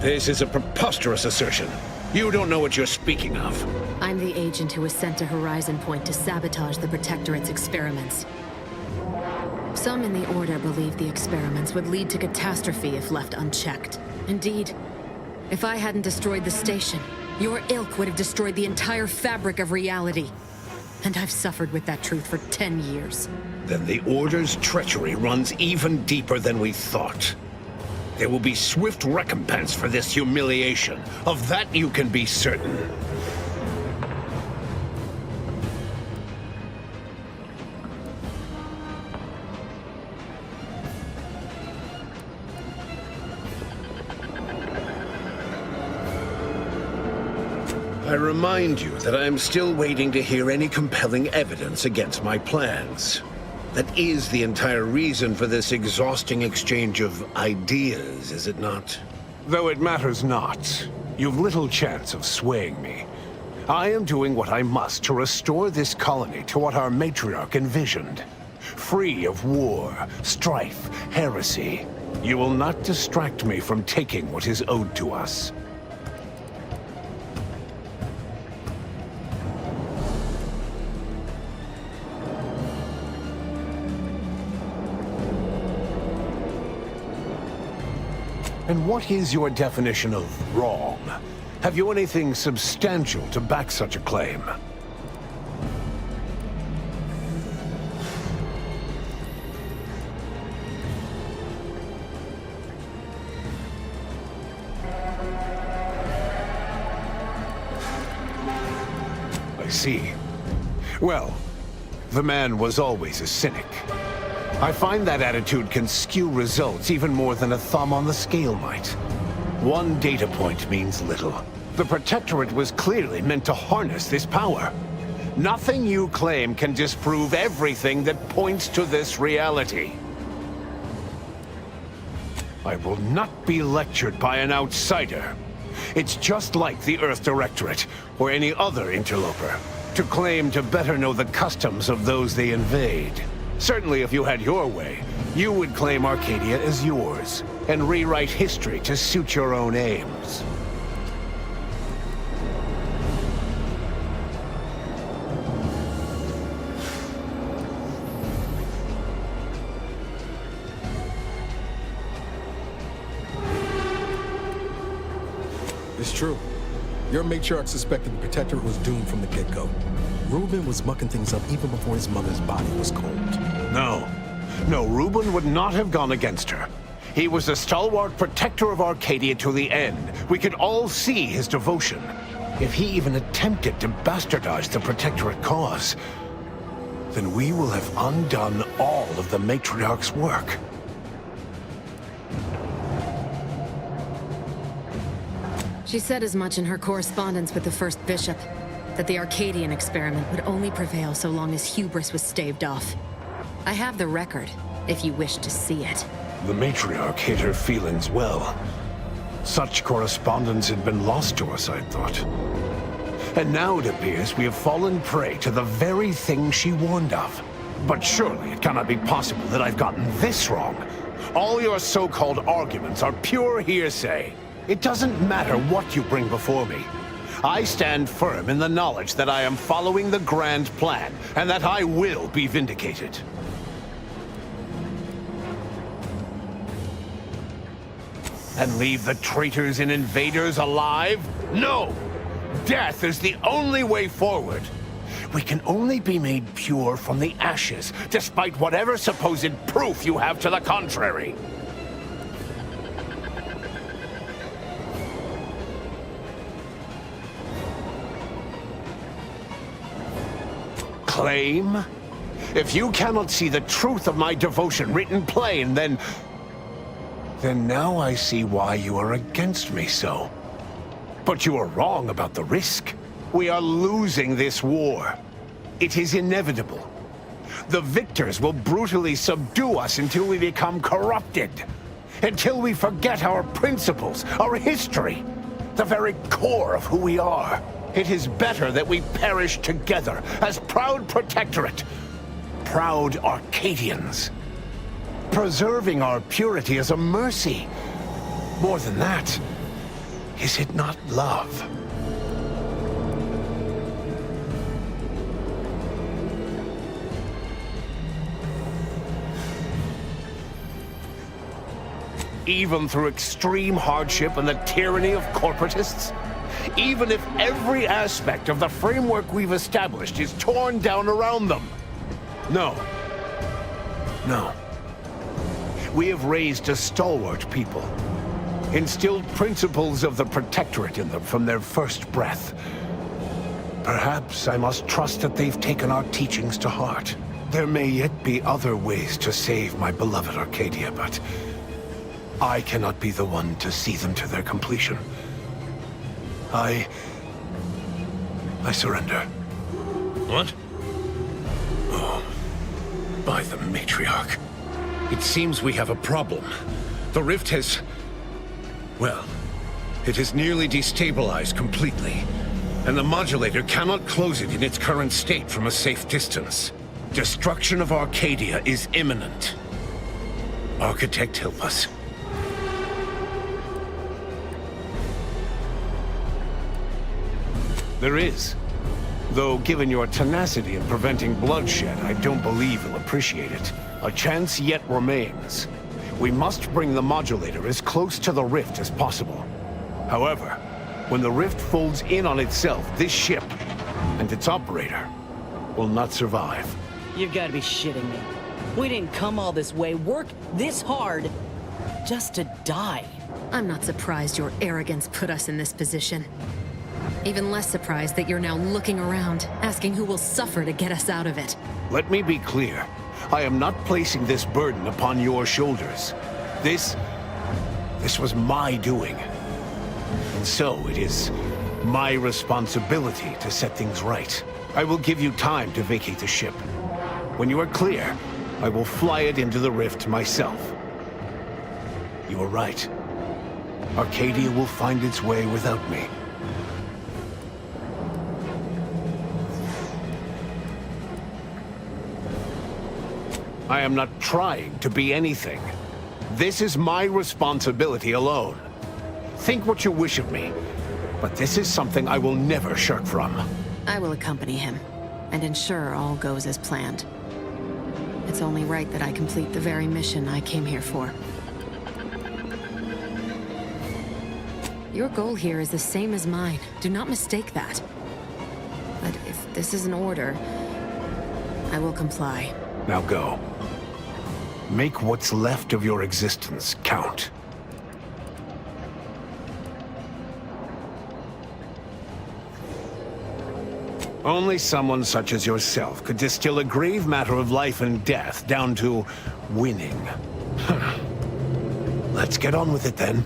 This is a preposterous assertion. You don't know what you're speaking of. I'm the agent who was sent to Horizon Point to sabotage the Protectorate's experiments. Some in the Order believe the experiments would lead to catastrophe if left unchecked. Indeed, if I hadn't destroyed the station, your ilk would have destroyed the entire fabric of reality. And I've suffered with that truth for 10 years. Then the Order's treachery runs even deeper than we thought. There will be swift recompense for this humiliation. Of that you can be certain. I remind you that I am still waiting to hear any compelling evidence against my plans. That is the entire reason for this exhausting exchange of ideas, is it not? Though it matters not, you've little chance of swaying me. I am doing what I must to restore this colony to what our matriarch envisioned. Free of war, strife, heresy. You will not distract me from taking what is owed to us. And what is your definition of wrong? Have you anything substantial to back such a claim? I see. Well, the man was always a cynic. I find that attitude can skew results even more than a thumb on the scale might. One data point means little. The Protectorate was clearly meant to harness this power. Nothing you claim can disprove everything that points to this reality. I will not be lectured by an outsider. It's just like the Earth Directorate, or any other interloper, to claim to better know the customs of those they invade. Certainly, if you had your way, you would claim Arcadia as yours, and rewrite history to suit your own aims. It's true. Your matriarch suspected the Protectorate was doomed from the get-go. Reuben was mucking things up even before his mother's body was cold. No, Reuben would not have gone against her. He was a stalwart protector of Arcadia to the end. We could all see his devotion. If he even attempted to bastardize the Protectorate cause, then we will have undone all of the Matriarch's work. She said as much in her correspondence with the First Bishop, that the Arcadian experiment would only prevail so long as hubris was staved off. I have the record, if you wish to see it. The Matriarch hid her feelings well. Such correspondence had been lost to us, I thought. And now it appears we have fallen prey to the very thing she warned of. But surely it cannot be possible that I've gotten this wrong. All your so-called arguments are pure hearsay. It doesn't matter what you bring before me. I stand firm in the knowledge that I am following the grand plan, and that I will be vindicated. And leave the traitors and invaders alive? No! Death is the only way forward. We can only be made pure from the ashes, despite whatever supposed proof you have to the contrary. Claim? If you cannot see the truth of my devotion written plain, then now I see why you are against me so. But you are wrong about the risk. We are losing this war. It is inevitable. The victors will brutally subdue us until we become corrupted. Until we forget our principles, our history, the very core of who we are. It is better that we perish together as proud protectorate, proud Arcadians. Preserving our purity is a mercy. More than that, is it not love? Even through extreme hardship and the tyranny of corporatists? Even if every aspect of the framework we've established is torn down around them? No. No. We have raised a stalwart people, instilled principles of the Protectorate in them from their first breath. Perhaps I must trust that they've taken our teachings to heart. There may yet be other ways to save my beloved Arcadia, but I cannot be the one to see them to their completion. I surrender. What? Oh, by the Matriarch. It seems we have a problem. The rift has... well, it has nearly destabilized completely, and the modulator cannot close it in its current state from a safe distance. Destruction of Arcadia is imminent. Architect, help us. There is. Though, given your tenacity in preventing bloodshed, I don't believe you'll appreciate it. A chance yet remains. We must bring the modulator as close to the rift as possible. However, when the rift folds in on itself, this ship and its operator will not survive. You've got to be shitting me. We didn't come all this way, work this hard, just to die. I'm not surprised your arrogance put us in this position. Even less surprised that you're now looking around, asking who will suffer to get us out of it. Let me be clear. I am not placing this burden upon your shoulders. This was my doing. And so it is my responsibility to set things right. I will give you time to vacate the ship. When you are clear, I will fly it into the rift myself. You are right. Arcadia will find its way without me. I am not trying to be anything. This is my responsibility alone. Think what you wish of me, but this is something I will never shirk from. I will accompany him, and ensure all goes as planned. It's only right that I complete the very mission I came here for. Your goal here is the same as mine. Do not mistake that. But if this is an order, I will comply. Now go. Make what's left of your existence count. Only someone such as yourself could distill a grave matter of life and death down to winning. Let's get on with it then.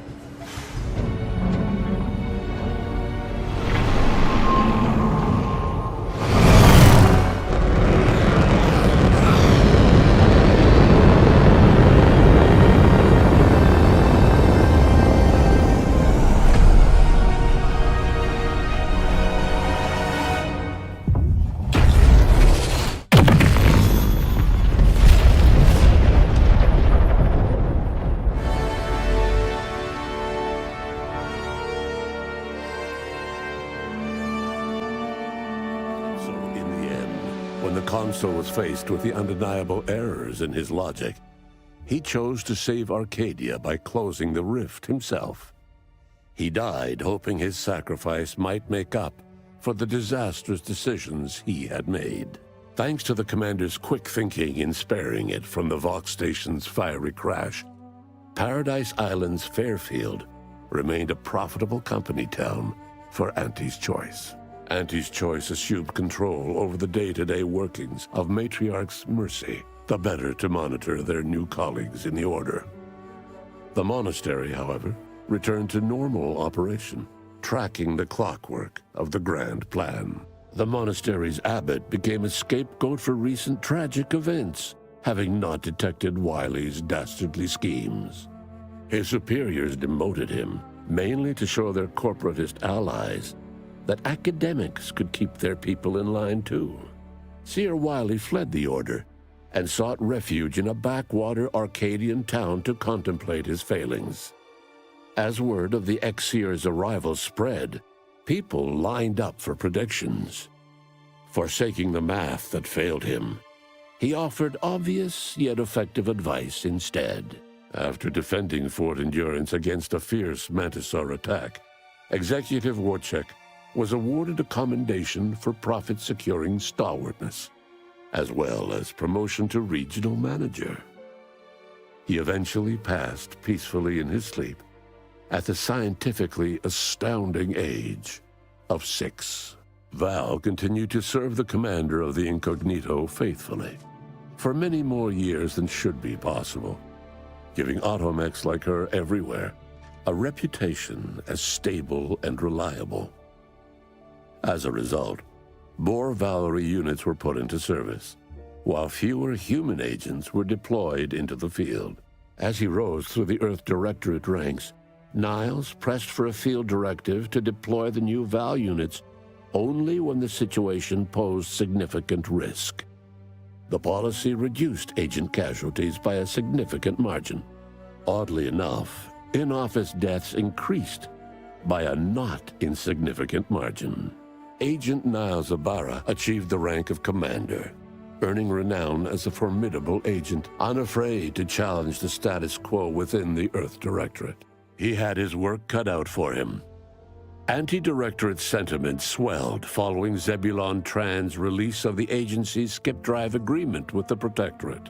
Console was faced with the undeniable errors in his logic. He chose to save Arcadia by closing the rift himself. He died hoping his sacrifice might make up for the disastrous decisions he had made. Thanks to the commander's quick thinking in sparing it from the Vox station's fiery crash, Paradise Island's Fairfield remained a profitable company town for Auntie's Choice. Auntie's Choice assumed control over the day-to-day workings of Matriarch's Mercy, the better to monitor their new colleagues in the Order. The monastery, however, returned to normal operation, tracking the clockwork of the grand plan. The monastery's abbot became a scapegoat for recent tragic events, having not detected Wiley's dastardly schemes. His superiors demoted him, mainly to show their corporatist allies that academics could keep their people in line too. Seer Wiley fled the Order and sought refuge in a backwater Arcadian town to contemplate his failings. As word of the ex-seer's arrival spread, people lined up for predictions. Forsaking the math that failed him, he offered obvious yet effective advice instead. After defending Fort Endurance against a fierce Mantisaur attack, Executive Warchek was awarded a commendation for profit-securing stalwartness, as well as promotion to regional manager. He eventually passed peacefully in his sleep at the scientifically astounding age of 6. Val continued to serve the commander of the Incognito faithfully for many more years than should be possible, giving automechs like her everywhere a reputation as stable and reliable. As a result, more Valerie units were put into service, while fewer human agents were deployed into the field. As he rose through the Earth Directorate ranks, Niles pressed for a field directive to deploy the new Val units only when the situation posed significant risk. The policy reduced agent casualties by a significant margin. Oddly enough, in-office deaths increased by a not insignificant margin. Agent Niles Ibarra achieved the rank of commander, earning renown as a formidable agent, unafraid to challenge the status quo within the Earth Directorate. He had his work cut out for him. Anti-Directorate sentiment swelled following Zebulon Tran's release of the agency's skip-drive agreement with the Protectorate,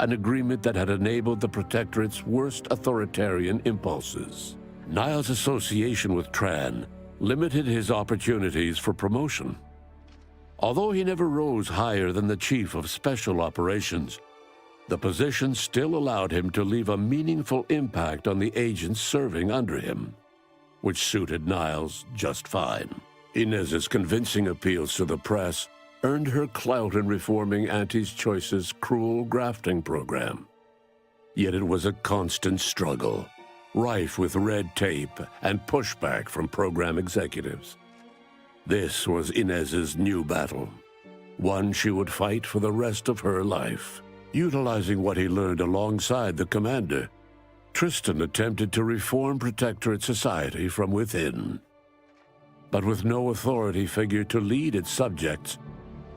an agreement that had enabled the Protectorate's worst authoritarian impulses. Niles' association with Tran limited his opportunities for promotion. Although he never rose higher than the Chief of Special Operations, the position still allowed him to leave a meaningful impact on the agents serving under him, which suited Niles just fine. Inez's convincing appeals to the press earned her clout in reforming Auntie's Choice's cruel grafting program. Yet it was a constant struggle, rife with red tape and pushback from program executives. This was Inez's new battle, one she would fight for the rest of her life. Utilizing what he learned alongside the commander, Tristan attempted to reform Protectorate society from within. But with no authority figure to lead its subjects,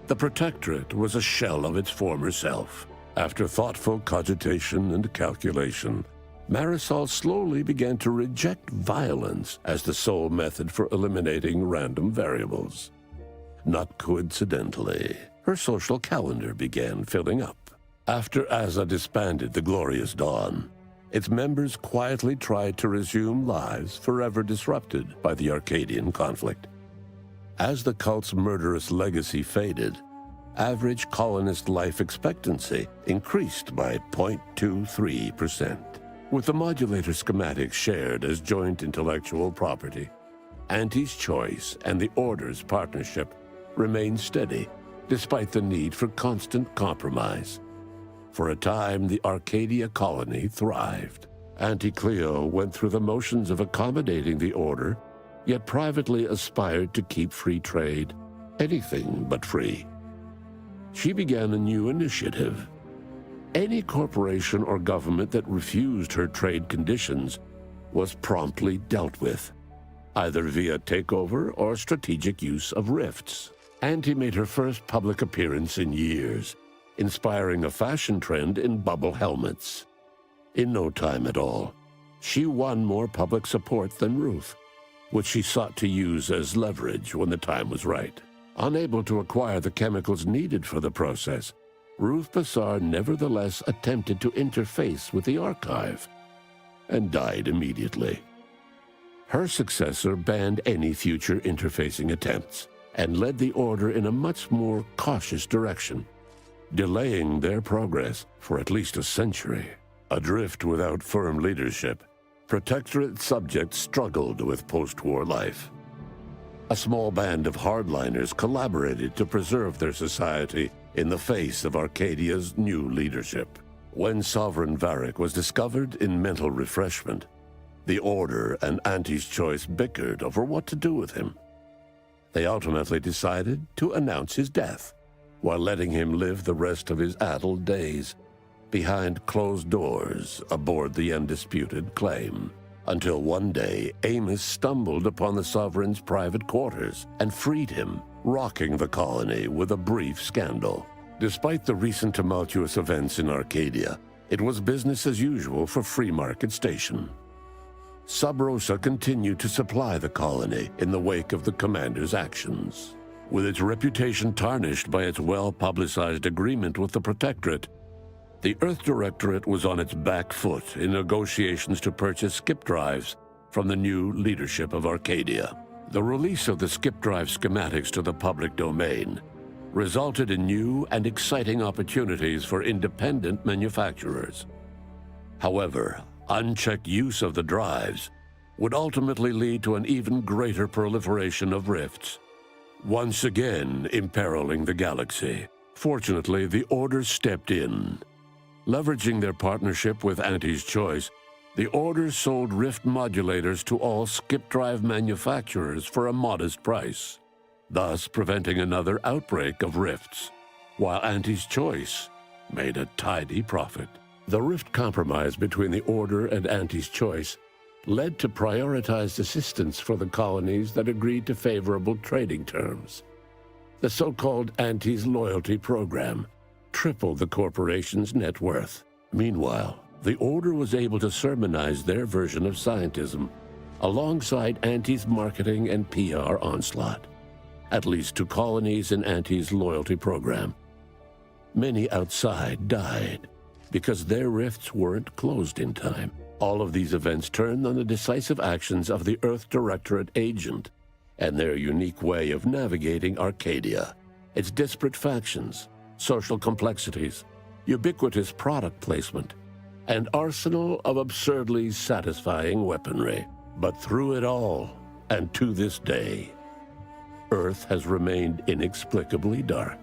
the Protectorate was a shell of its former self. After thoughtful cogitation and calculation, Marisol slowly began to reject violence as the sole method for eliminating random variables. Not coincidentally, her social calendar began filling up. After Azza disbanded the Glorious Dawn, its members quietly tried to resume lives forever disrupted by the Arcadian conflict. As the cult's murderous legacy faded, average colonist life expectancy increased by 0.23%. With the modulator schematics shared as joint intellectual property, Auntie's Choice and the Order's partnership remained steady, despite the need for constant compromise. For a time, the Arcadia colony thrived. Auntie Cleo went through the motions of accommodating the Order, yet privately aspired to keep free trade anything but free. She began a new initiative. Any corporation or government that refused her trade conditions was promptly dealt with, either via takeover or strategic use of rifts. Auntie made her first public appearance in years, inspiring a fashion trend in bubble helmets. In no time at all, she won more public support than Ruth, which she sought to use as leverage when the time was right. Unable to acquire the chemicals needed for the process, Ruth Bassar nevertheless attempted to interface with the archive and died immediately. Her successor banned any future interfacing attempts and led the Order in a much more cautious direction, delaying their progress for at least a century. Adrift without firm leadership, Protectorate subjects struggled with post-war life. A small band of hardliners collaborated to preserve their society in the face of Arcadia's new leadership. When Sovereign Varric was discovered in mental refreshment, the Order and Auntie's Choice bickered over what to do with him. They ultimately decided to announce his death, while letting him live the rest of his addled days behind closed doors aboard the undisputed claim. Until one day, Amos stumbled upon the Sovereign's private quarters and freed him, rocking the colony with a brief scandal. Despite the recent tumultuous events in Arcadia, it was business as usual for Free Market Station. Sub Rosa continued to supply the colony in the wake of the commander's actions. With its reputation tarnished by its well-publicized agreement with the Protectorate, the Earth Directorate was on its back foot in negotiations to purchase skip drives from the new leadership of Arcadia. The release of the skip drive schematics to the public domain resulted in new and exciting opportunities for independent manufacturers. However, unchecked use of the drives would ultimately lead to an even greater proliferation of rifts, once again imperiling the galaxy. Fortunately, the Order stepped in. Leveraging their partnership with Auntie's Choice, the Order sold rift modulators to all skip drive manufacturers for a modest price, thus preventing another outbreak of rifts, while Auntie's Choice made a tidy profit. The rift compromise between the Order and Auntie's Choice led to prioritized assistance for the colonies that agreed to favorable trading terms. The so-called Auntie's Loyalty Program tripled the corporation's net worth. Meanwhile, the Order was able to sermonize their version of scientism alongside Auntie's marketing and PR onslaught, at least to colonies in Auntie's loyalty program. Many outside died because their rifts weren't closed in time. All of these events turned on the decisive actions of the Earth Directorate agent and their unique way of navigating Arcadia, its disparate factions, social complexities, ubiquitous product placement, and arsenal of absurdly satisfying weaponry. But through it all, and to this day, Earth has remained inexplicably dark.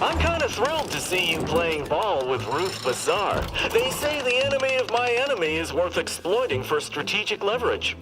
I'm kind of thrilled to see you playing ball with Ruth Bazaar. They say the enemy of my enemy is worth exploiting for strategic leverage.